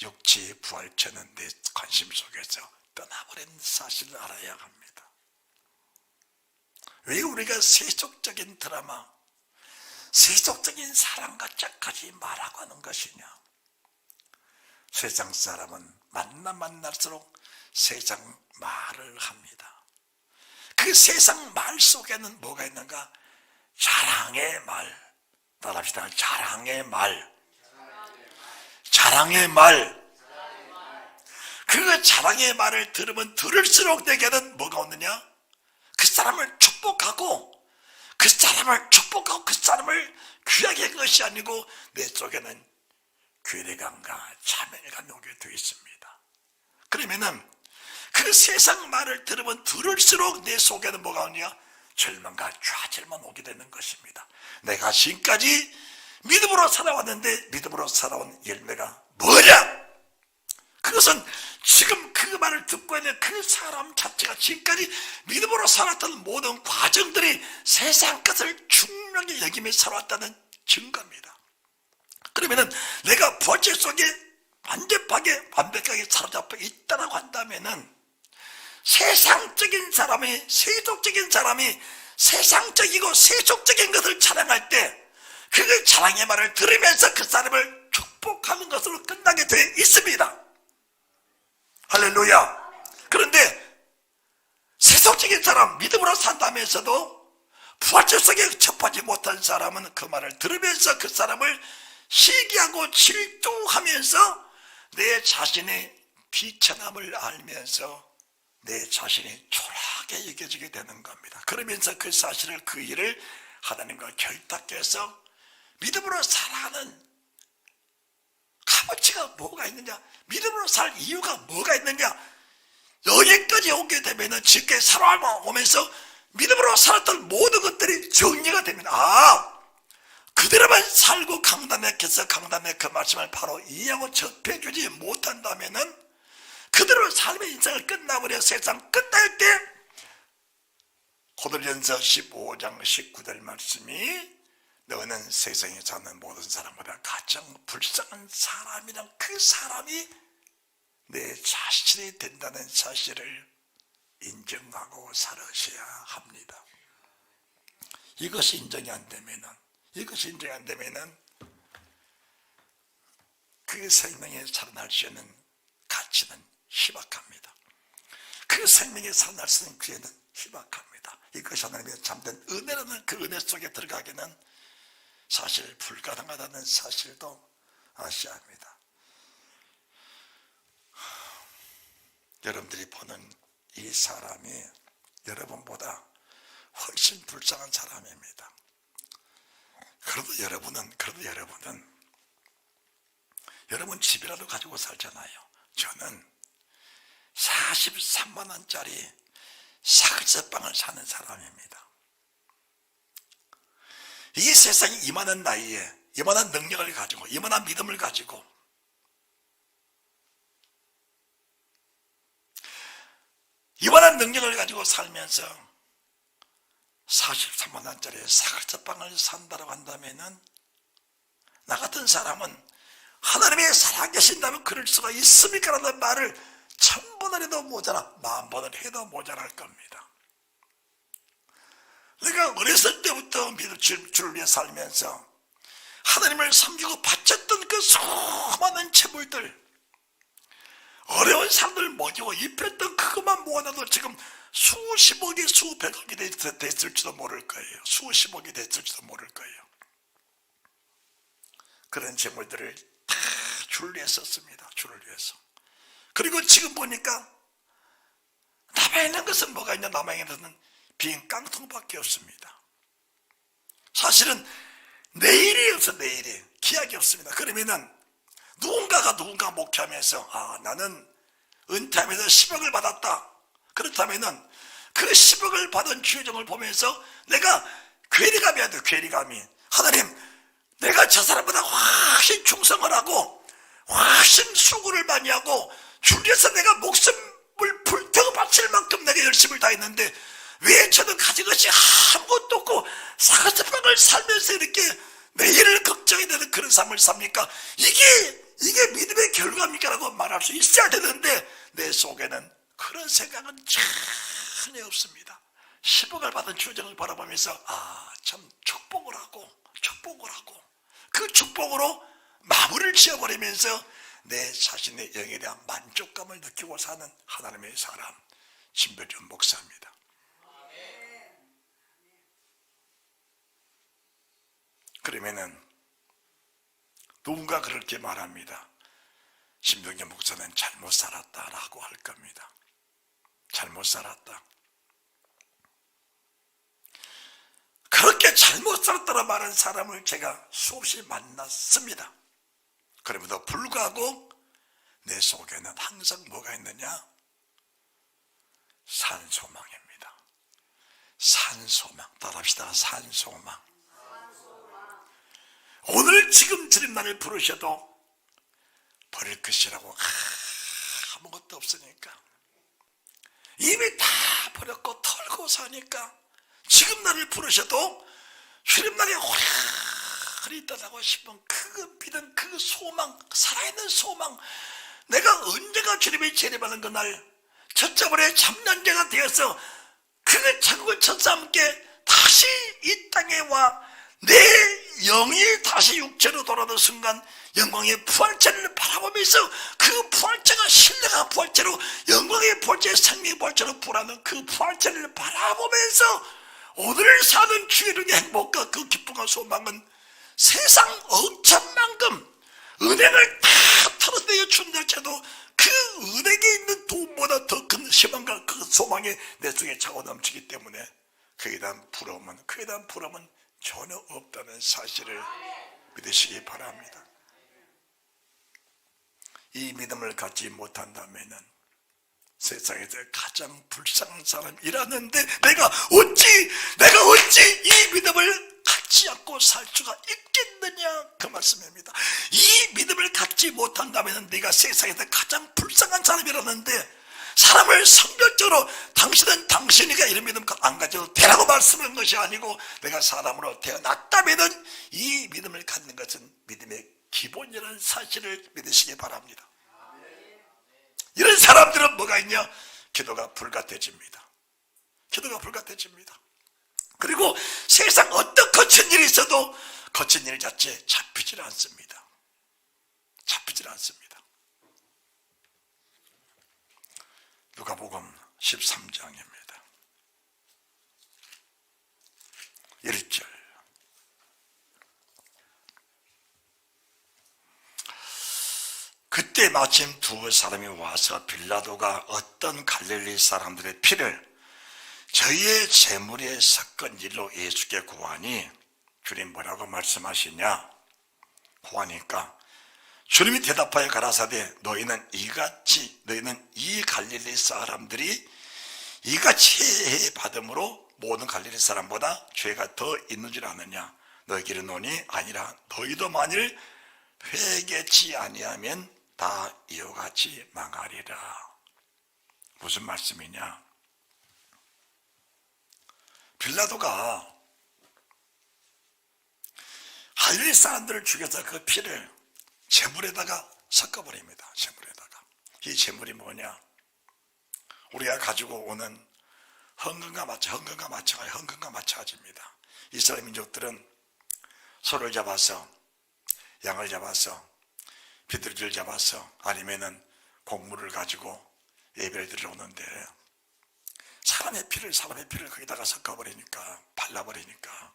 육체의 부활체는 내 관심 속에서 떠나버린 사실을 알아야 합니다. 왜 우리가 세속적인 드라마, 세속적인 사랑과 짝까지 말하고 하는 것이냐? 세상 사람은 만날수록 세상 말을 합니다. 그 세상 말 속에는 뭐가 있는가? 자랑의 말. 따라합시다. 자랑의 말. 그 자랑의 말을 들으면 들을수록 내게는 뭐가 오느냐? 그 사람을 축복하고 그 사람을 귀하게 한 것이 아니고 내 속에는 괴례감과 차별감이 오게 되어 있습니다. 그러면은 그 세상 말을 들으면 들을수록 내 속에는 뭐가 오냐? 절망과 좌절만 오게 되는 것입니다. 내가 지금까지 믿음으로 살아왔는데 믿음으로 살아온 열매가 뭐냐? 그것은 지금 그 말을 듣고 있는 그 사람 자체가 지금까지 믿음으로 살았던 모든 과정들이 세상 것을 중요하게 여기며 살아왔다는 증거입니다. 그러면은 내가 부활체 속에 완벽하게 사로잡혀 있다라고 한다면은 세속적인 사람이 세상적이고 세속적인 것을 자랑할 때 그 자랑의 말을 들으면서 그 사람을 축복하는 것으로 끝나게 되어 있습니다. 할렐루야. 그런데 세속적인 사람, 믿음으로 산다면서도 부활체 속에 접하지 못한 사람은 그 말을 들으면서 그 사람을 시기하고 질투하면서 내 자신의 비천함을 알면서 내 자신이 초라하게 여겨지게 되는 겁니다. 그러면서 그 사실을 그 일을 하나님과 결탁해서 믿음으로 살아가는 값어치가 뭐가 있느냐? 믿음으로 살 이유가 뭐가 있느냐? 여기까지 오게 되면은 지금까지 살아오면서 믿음으로 살았던 모든 것들이 정리가 됩니다. 그대로만 살고 강단맥해서 강단맥 그 말씀을 바로 이해하고 접해주지 못한다면은 그대로 삶의 인생을 끝나버려 세상 끝날 때 고린도전서 15장 19절 말씀이 너는 세상에 사는 모든 사람보다 가장 불쌍한 사람이란 그 사람이 내 자신이 된다는 사실을 인정하고 살으셔야 합니다. 이것이 인정이 안 되면은 그 생명에 살아날 수 있는 가치는 희박합니다. 그 생명에 살아날 수 있는 기회는 희박합니다. 이것이 하나님의 참된 은혜라는 그 은혜 속에 들어가기는 사실 불가능하다는 사실도 아셔야 합니다. 여러분들이 보는 이 사람이 여러분보다 훨씬 불쌍한 사람입니다. 그래도 여러분 집이라도 가지고 살잖아요. 저는 43만 원짜리 사글세방을 사는 사람입니다. 이 세상에 이만한 나이에 이만한 능력을 가지고 이만한 믿음을 가지고 이만한 능력을 가지고 살면서 43만 원짜리 사글자빵을 산다고 한다면은 나 같은 사람은 하나님의 살아계신다면 그럴 수가 있습니까? 라는 말을 1000번을 해도 모자라 10,000번을 해도 모자랄 겁니다. 내가 어렸을 때부터 주를 위해 살면서 하나님을 섬기고 바쳤던 그 수많은 재물들, 어려운 사람들 모이고 입혔던 그것만 모아놔도 지금 수십억이 수백억이 됐을지도 모를 거예요. 수십억이 됐을지도 모를 거예요. 그런 재물들을 다 주를 위해 썼습니다. 주를 위해서. 그리고 지금 보니까 남아있는 것은 뭐가 있냐? 남아있는 것은 빈 깡통밖에 없습니다. 사실은 내일이 없어. 내일이 기약이 없습니다. 그러면은 누군가 목회하면서 나는 은퇴하면서 10억을 받았다. 그렇다면은 그 10억을 받은 주여정을 보면서 내가 괴리감이 돼. 괴리감이. 하나님, 내가 저 사람보다 훨씬 충성을 하고 훨씬 수고를 많이 하고 주를 위해서 내가 목숨을 불태워 바칠 만큼 내가 열심을 다했는데 왜 저는 가진 것이 아무것도 없고 사과자빵을 살면서 이렇게 내일을 걱정이 되는 그런 삶을 삽니까? 이게 믿음의 결과입니까? 라고 말할 수 있어야 되는데 내 속에는 그런 생각은 전혀 없습니다. 10억을 받은 주정을 바라보면서 참 축복을 하고 그 축복으로 마무리를 지어버리면서 내 자신의 영에 대한 만족감을 느끼고 사는 하나님의 사람 신별준 목사입니다. 그러면은 누군가 그렇게 말합니다. 신병준 목사는 잘못 살았다라고 할 겁니다. 잘못 살았다. 그렇게 잘못 살았다라 말하는 사람을 제가 수없이 만났습니다. 그럼에도 불구하고 내 속에는 항상 뭐가 있느냐? 산소망입니다. 산소망. 따라합시다. 산소망. 오늘 지금 주님 나를 부르셔도 버릴 것이라고 아무것도 없으니까 이미 다 버렸고 털고 사니까 지금 나를 부르셔도 주님 날에 오래 있다고 싶은 그 믿음, 그 소망, 살아있는 소망, 내가 언제가 주님의 재림하는 그날 첫자벌의 참년제가 되어서 그 천국의 천사 함께 다시 이 땅에 와 내 영이 다시 육체로 돌아오는 순간 영광의 부활체를 바라보면서 그 부활체가 신뢰가 부활체로 영광의 부활체, 생명의 부활체로 부활하는 그 부활체를 바라보면서 오늘 사는 주의 행복과 그 기쁨과 소망은 세상 억천만금 은행을 다 털어내어 준다해도 그 은행에 있는 돈보다 더 큰 희망과 그 소망이 내 속에 차고 넘치기 때문에 그에 대한 부러움은 전혀 없다는 사실을 믿으시기 바랍니다. 이 믿음을 갖지 못한다면은 세상에서 가장 불쌍한 사람이라는데 내가 어찌 이 믿음을 갖지 않고 살 수가 있겠느냐 그 말씀입니다. 이 믿음을 갖지 못한다면 네가 세상에서 가장 불쌍한 사람이라는데 사람을 성별적으로 당신은 당신이가 이런 믿음 안 가져도 되라고 말씀한 것이 아니고 내가 사람으로 태어났다면 이 믿음을 갖는 것은 믿음의 기본이라는 사실을 믿으시기 바랍니다. 이런 사람들은 뭐가 있냐? 기도가 불같아집니다. 기도가 불같아집니다. 그리고 세상 어떤 거친 일이 있어도 거친 일 자체에 잡히질 않습니다. 잡히질 않습니다. 누가복음 13장입니다. 1절. 그때 마침 두 사람이 와서 빌라도가 어떤 갈릴리 사람들의 피를 저희의 재물에 섞은 일로 예수께 구하니 주님 뭐라고 말씀하시냐? 구하니까 주님이 대답하여 가라사대 너희는 이 갈릴리 사람들이 이같이 받음으로 모든 갈릴리 사람보다 죄가 더 있는 줄 아느냐? 너희끼리 노니 아니라 너희도 만일 회개치 아니하면 다 이와 같이 망하리라. 무슨 말씀이냐? 빌라도가 갈릴리 사람들을 죽여서 그 피를 제물에다가 섞어버립니다. 제물에다가. 이 제물이 뭐냐? 우리가 가지고 오는 헌금과 마찬가지입니다. 이스라엘 민족들은 소를 잡아서, 양을 잡아서, 비둘기를 잡아서, 아니면은 곡물을 가지고 예배를 드리러 오는데 사람의 피를 거기다가 섞어버리니까, 발라버리니까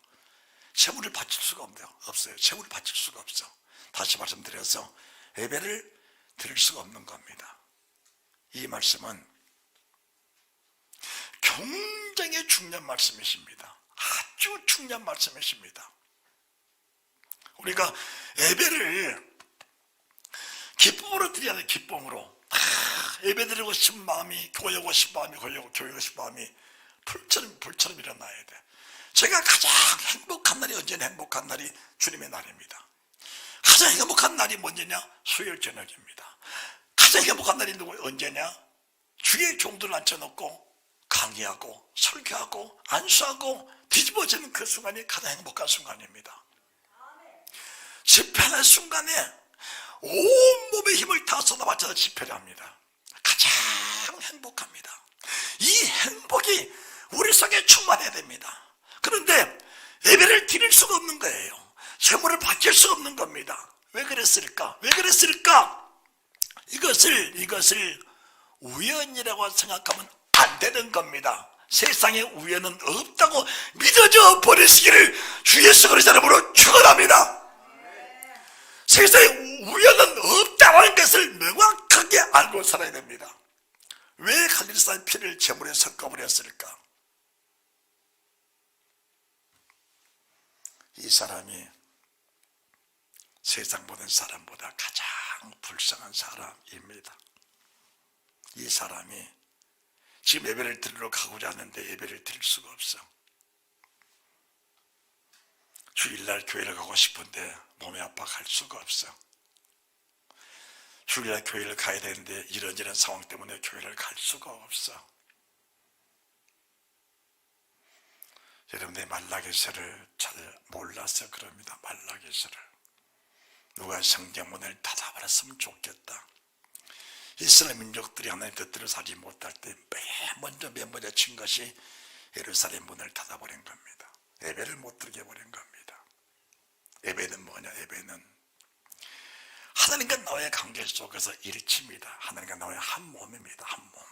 제물을 바칠 수가 없어요. 제물을 바칠 수가 없어. 다시 말씀드려서 예배를 드릴 수가 없는 겁니다. 이 말씀은 굉장히 중요한 말씀이십니다. 아주 중요한 말씀이십니다. 우리가 예배를 기쁨으로 드려야 돼. 기쁨으로 예배 드리고 싶은 마음이, 교회 오고 싶은 마음이, 교회 오고 싶은 마음이 불처럼 일어나야 돼. 제가 가장 행복한 날이 언제나 행복한 날이 주님의 날입니다. 가장 행복한 날이 뭔지냐? 수요일 저녁입니다. 가장 행복한 날이 언제냐? 주의 종들을 앉혀놓고 강의하고 설교하고 안수하고 뒤집어지는 그 순간이 가장 행복한 순간입니다. 집회하는 순간에 온몸의 힘을 다 쏟아바쳐서 집회를 합니다. 가장 행복합니다. 이 행복이 우리 속에 충만해야 됩니다. 그런데 예배를 드릴 수가 없는 거예요. 제물을 바칠 수가 없는 겁니다. 왜 그랬을까? 이것을 우연이라고 생각하면 안 되는 겁니다. 세상에 우연은 없다고 믿어져 버리시기를 주 예수 그리스도 이름으로 축원합니다. 세상에 우연은 없다는 것을 명확하게 알고 살아야 됩니다. 왜 갈릴리 사람의 피를 제물에 섞어버렸을까? 이 사람이 세상 모든 사람보다 가장 불쌍한 사람입니다. 이 사람이 지금 예배를 드리러 가고자 하는데 예배를 드릴 수가 없어. 주일날 교회를 가고 싶은데 몸이 아파 갈 수가 없어. 주일날 교회를 가야 되는데 이런저런 상황 때문에 교회를 갈 수가 없어. 여러분의 말라기서를 잘 몰라서 그럽니다. 말라기서를 누가 성경문을 닫아버렸으면 좋겠다. 이스라엘 민족들이 하나님 뜻대로 살지 못할 때 맨 먼저 친 것이 예루살렘 문을 닫아버린 겁니다. 예배를 못 드리게 해버린 겁니다. 예배는 뭐냐? 예배는 하나님과 나와의 관계 속에서 일치입니다. 하나님과 나와의 한 몸입니다. 한 몸,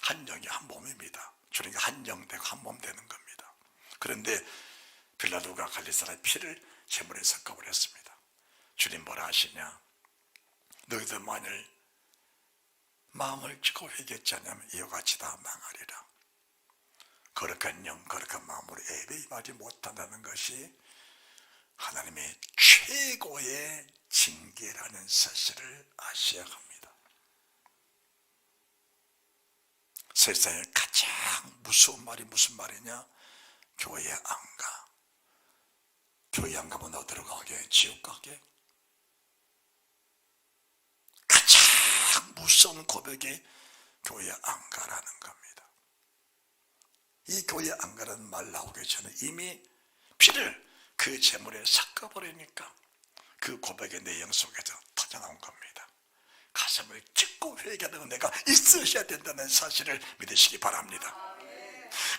한 영이 한 몸입니다. 주님과 한 영 되고 한 몸 되는 겁니다. 그런데 빌라도가 갈릴리 사람의 피를 제물에 섞어버렸습니다. 주님 뭐라 하시냐? 너희들 만일 마음을 찢고 회개했지 않으면 이와 같이 다 망하리라. 거룩한 영, 거룩한 마음으로 예배 임하지 못한다는 것이 하나님의 최고의 징계라는 사실을 아셔야 합니다. 세상에 가장 무서운 말이 무슨 말이냐? 교회에 안 가. 교회 안 가면 어디로 가게? 지옥 가게? 가장 무서운 고백이 교회에 안 가라는 겁니다. 이 교회에 안 가라는 말 나오기 전에 이미 피를 그 제물에 섞어버리니까 그 고백의 내용 속에서 터져나온 겁니다. 가슴을 찢고 회개하는 은혜가 있으셔야 된다는 사실을 믿으시기 바랍니다.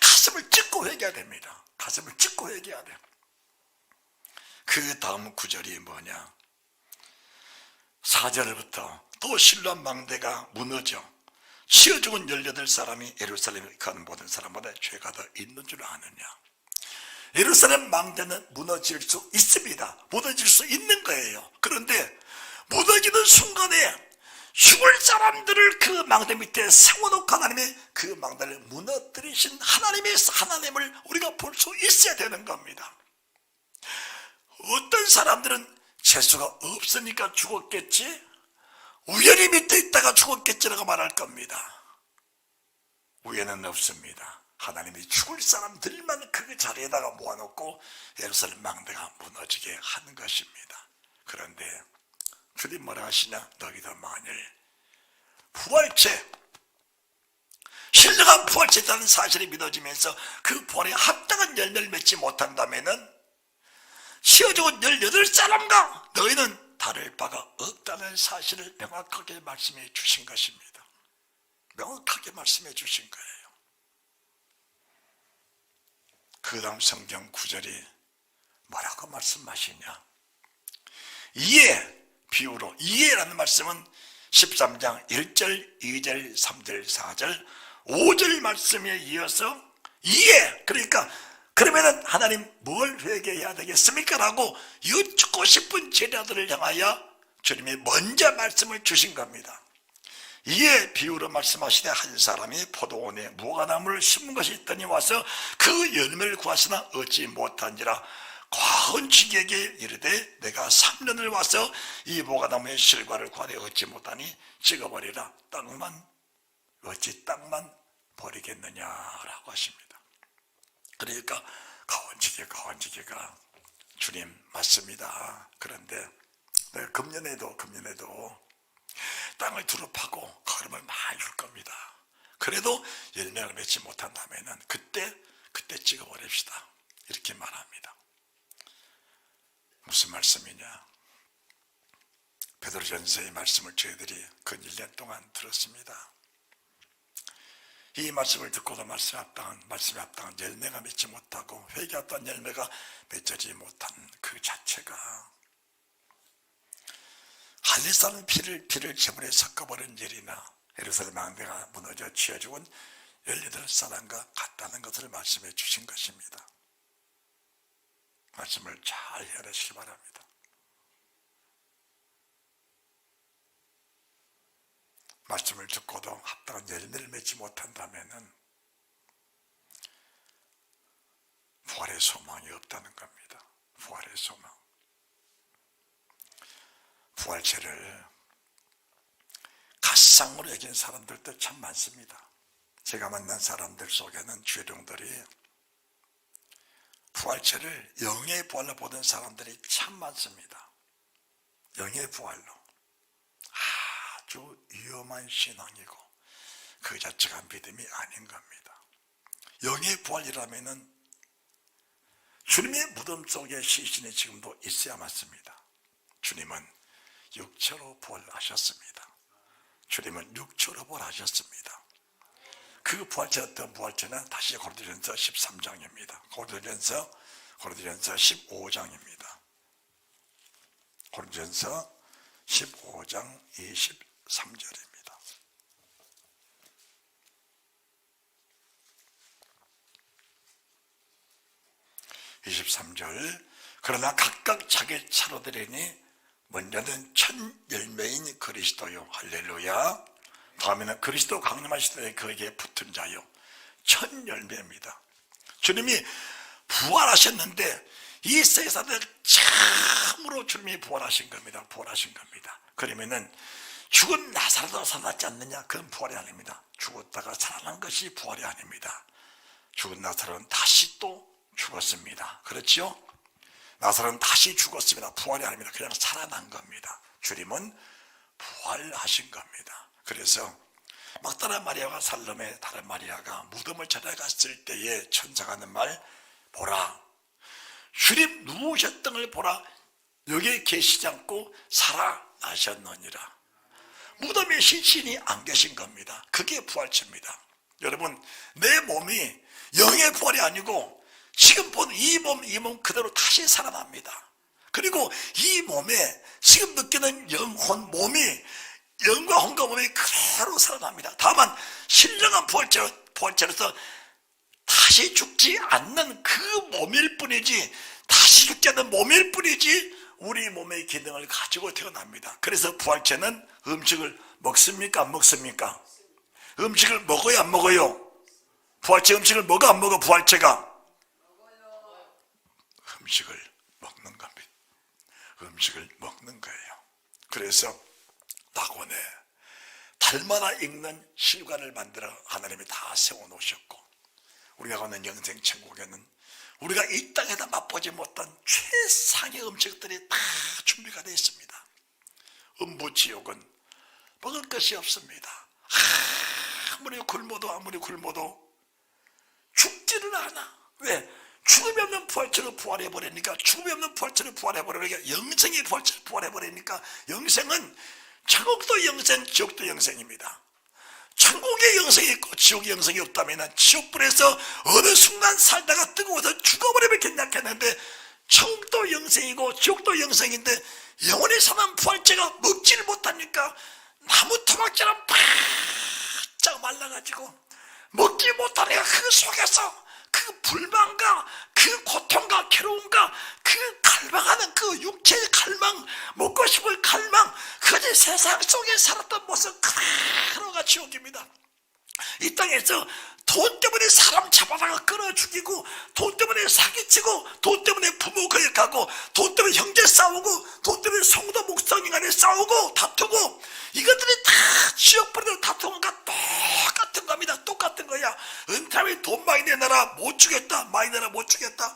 가슴을 찢고 회개해야 됩니다. 가슴을 찢고 회개해야 돼요. 그 다음 구절이 뭐냐? 4절부터 또 실로암 망대가 무너져 치어 죽은 18사람이 예루살렘에 가는 모든 사람마다 죄가 더 있는 줄 아느냐? 예루살렘 망대는 무너질 수 있습니다. 무너질 수 있는 거예요. 그런데 무너지는 순간에 죽을 사람들을 그 망대 밑에 세워놓고 하나님의 그 망대를 무너뜨리신 하나님을 우리가 볼 수 있어야 되는 겁니다. 어떤 사람들은 재수가 없으니까 죽었겠지, 우연히 밑에 있다가 죽었겠지라고 말할 겁니다. 우연은 없습니다. 하나님이 죽을 사람들만 그 자리에다가 모아놓고 예루살렘 망대가 무너지게 하는 것입니다. 그런데 주님 뭐라 하시냐? 너희도 만일 부활체 신령한 부활체라는 사실이 믿어지면서 그 부활에 합당한 열매를 맺지 못한다면 시어 죽은 18사람과 너희는 다를 바가 없다는 사실을 명확하게 말씀해 주신 것입니다. 명확하게 말씀해 주신 거예요. 그 다음 성경 구절이 뭐라고 말씀하시냐? 이에 비유로, 이에라는 말씀은 13장 1절, 2절, 3절, 4절, 5절 말씀에 이어서 이에, 그러니까 그러면은 하나님 뭘 회개해야 되겠습니까? 라고 여쭙고 싶은 제자들을 향하여 주님이 먼저 말씀을 주신 겁니다. 이에 비유로 말씀하시되 한 사람이 포도원에 무화과나무를 심은 것이 있더니 와서 그 열매를 구하시나 얻지 못한지라 과언지기에게 이르되 내가 3년을 와서 이 무화과나무의 실과를 구하되 얻지 못하니 찍어버리라. 어찌 땅만 버리겠느냐라고 하십니다. 그러니까 가원지기가 주님 맞습니다. 그런데 내가 금년에도 땅을 두루 파고 거름을 많이 줄 겁니다. 그래도 열매를 맺지 못한다면 그때 찍어버립시다. 이렇게 말합니다. 무슨 말씀이냐? 베드로전서의 말씀을 저희들이 근 1년 동안 들었습니다. 이 말씀을 듣고도 말씀에 합당한 열매가 맺지 못하고 회개했던 열매가 맺지 못한 그 자체가 할례사는 피를 제물에 섞어버린 일이나 예루살렘 왕대가 무너져 치어 죽은 18사람과 같다는 것을 말씀해 주신 것입니다. 말씀을 잘 헤아리시기 바랍니다. 말씀을 듣고도 합당한 열매를 맺지 못한다면 부활의 소망이 없다는 겁니다. 부활의 소망. 부활체를 갓상으로 여긴 사람들도 참 많습니다. 제가 만난 사람들 속에는 주일용들이 부활체를 영의 부활로 보던 사람들이 참 많습니다. 영의 부활로. 아주 위험한 신앙이고 그 자체가 믿음이 아닌 겁니다. 영의 부활이라면은 주님의 무덤 속에 시신이 지금도 있어야 맞습니다. 주님은 육체로 부활하셨습니다. 주님은 육체로 부활하셨습니다. 그 부활체 어떤 부활체는 다시 고린도전서 13장입니다. 고린도전서 15장입니다. 고린도전서 15장 23절입니다. 23절 그러나 각각 자기 차로 되리니 먼저는 첫 열매인 그리스도요. 할렐루야. 다음에는 그리스도 강림하실 때 그에게 붙은 자요. 첫 열매입니다. 주님이 부활하셨는데 이 세상에 참으로 주님이 부활하신 겁니다. 그러면은 죽은 나사로도 살아났지 않느냐? 그건 부활이 아닙니다. 죽었다가 살아난 것이 부활이 아닙니다. 죽은 나사로는 다시 또 죽었습니다. 그렇죠? 나사로는 다시 죽었습니다. 부활이 아닙니다. 그냥 살아난 겁니다. 주님은 부활하신 겁니다. 그래서 막다라 마리아와 살롬의 다른 마리아가 무덤을 찾아갔을 때에 천사가 하는 말, 보라, 주님 누우셨던 걸 보라, 여기에 계시지 않고 살아나셨느니라. 무덤에 신신이 안 계신 겁니다. 그게 부활체입니다. 여러분, 내 몸이 영의 부활이 아니고 지금 본 이 몸 그대로 다시 살아납니다. 그리고 이 몸에 지금 느끼는 영혼 몸이 영과 혼과 몸이 그대로 살아납니다. 다만 신령한 부활체로서 다시 죽지 않는 그 몸일 뿐이지, 다시 죽지 않는 몸일 뿐이지 우리 몸의 기능을 가지고 태어납니다. 그래서 부활체는 음식을 먹습니까? 안 먹습니까? 음식을 먹어요? 안 먹어요? 부활체 음식을 먹어? 안 먹어? 부활체가 음식을 먹는 겁니다. 음식을 먹는 거예요. 그래서 낙원에 달마다 익는 실관을 만들어 하나님이 다 세워놓으셨고, 우리가 가는 영생 천국에는 우리가 이 땅에다 맛보지 못한 최상의 음식들이 다 준비가 되어 있습니다. 음부지옥은 먹을 것이 없습니다. 아무리 굶어도 죽지를 않아. 왜? 죽음이 없는 부활체로 부활해버리니까, 죽음이 없는 부활체로 부활해버리니까, 영생의 부활체로 부활해버리니까, 영생은 천국도 영생, 지옥도 영생입니다. 천국의 영생이 있고 지옥의 영생이 없다면 지옥불에서 어느 순간 살다가 뜨거워서 죽어버리면 괜찮겠는데, 천국도 영생이고 지옥도 영생인데 영원히 사는 부활체가 먹지를 못하니까 나무 토막처럼 바짝 말라가지고 먹지 못하니까 그 속에서 그 불만과 그 고통과 괴로움과 그 갈망하는 그 육체의 갈망, 먹고 싶을 갈망, 그것이 세상 속에 살았던 모습 그대로가 지옥입니다. 이 땅에서 돈 때문에 사람 잡아다가 끌어 죽이고, 돈 때문에 사기치고, 돈 때문에 부모 거역하고, 돈 때문에 형제 싸우고, 돈 때문에 성도 목사님 간에 싸우고 다투고, 이것들이 다 지옥불에서 다투는 거 똑같은 겁니다. 똑같은 거야. 은퇴하면 돈 많이 내놔라 못 주겠다, 많이 내놔라 못 주겠다,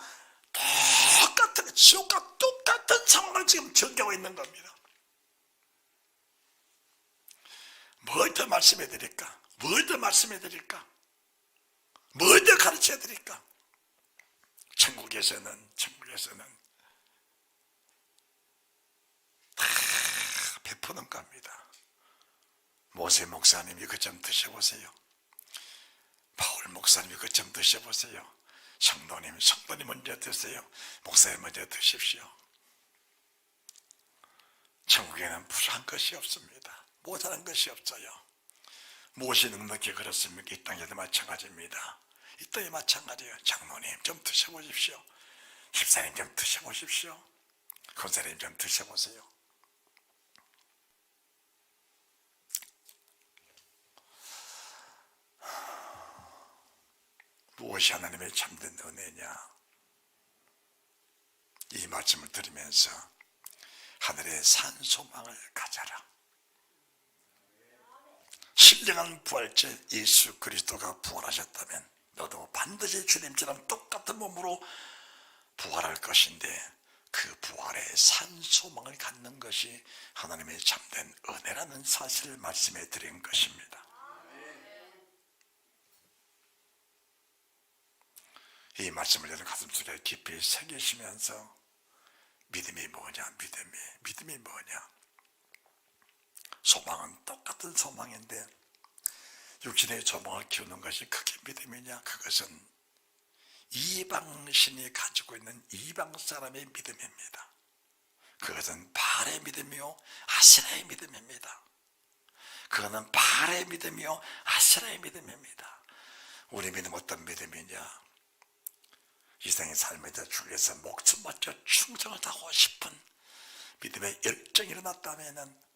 똑같은 거, 지옥과 똑같은 상황을 지금 전개하고 있는 겁니다. 뭘 더 말씀해 드릴까? 뭘 더 말씀해 드릴까? 뭘 더 가르쳐 드릴까? 천국에서는 다 베푸는 겁니다. 모세 목사님이 그 점 드셔보세요. 바울 목사님이 그 점 드셔보세요. 성도님 먼저 드세요. 목사님 먼저 드십시오. 천국에는 부족한 것이 없습니다. 모자란 것이 없어요. 무엇이 넉넉히 그렇습니까? 이 땅에도 마찬가지입니다. 이 땅에 마찬가지예요. 장로님 좀 드셔보십시오. 집사님 좀 드셔보십시오. 권사님 좀 드셔보세요. 무엇이 하나님의 참된 은혜냐? 이 말씀을 들으면서 하늘의 산 소망을 가져라. 신령한 부활체 예수 그리스도가 부활하셨다면 너도 반드시 주님처럼 똑같은 몸으로 부활할 것인데, 그 부활의 산 소망을 갖는 것이 하나님의 참된 은혜라는 사실을 말씀해 드린 것입니다. 이 말씀을 여러분 가슴속에 깊이 새기시면서 믿음이 뭐냐? 믿음이 뭐냐? 소망은 똑같은 소망인데 육신의 소망을 키우는 것이 그게 믿음이냐? 그것은 이방신이 가지고 있는 이방 사람의 믿음입니다. 그것은 바알의 믿음이요 아세라의 믿음입니다. 그거는 바알의 믿음이요 아세라의 믿음입니다. 우리 믿음 어떤 믿음이냐? 이 세상의 삶에서 주를 위해서 목숨 바쳐 충성을 다하고 싶은 믿음의 열정이 일어났다면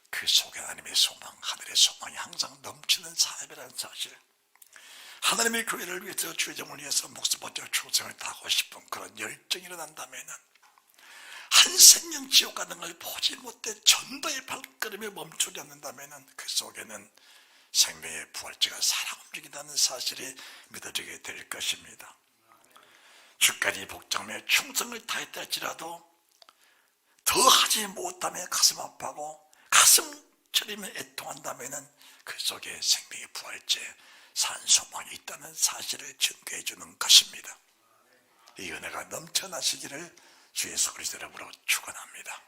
그 속에 하나님의 소망, 하늘의 소망이 항상 넘치는 삶이라는 사실, 하나님의 교회를 위해서 주의 정을 위해서 목숨 바쳐 충성을 다하고 싶은 그런 열정이 일어난다면 한 생명 지옥 가는 걸 보지 못해 전도의 발걸음이 멈추지 않는다면 그 속에는 생명의 부활체가 살아 움직인다는 사실이 믿어지게 될 것입니다. 주까지 복종하며 충성을 다했다 할지라도 더 하지 못하며 가슴 아파하고 가슴 저리며 애통한다면 그 속에 생명의 부활체 산 소망이 있다는 사실을 증거해 주는 것입니다. 이 은혜가 넘쳐나시기를 주 예수 그리스도 이름으로 축원합니다.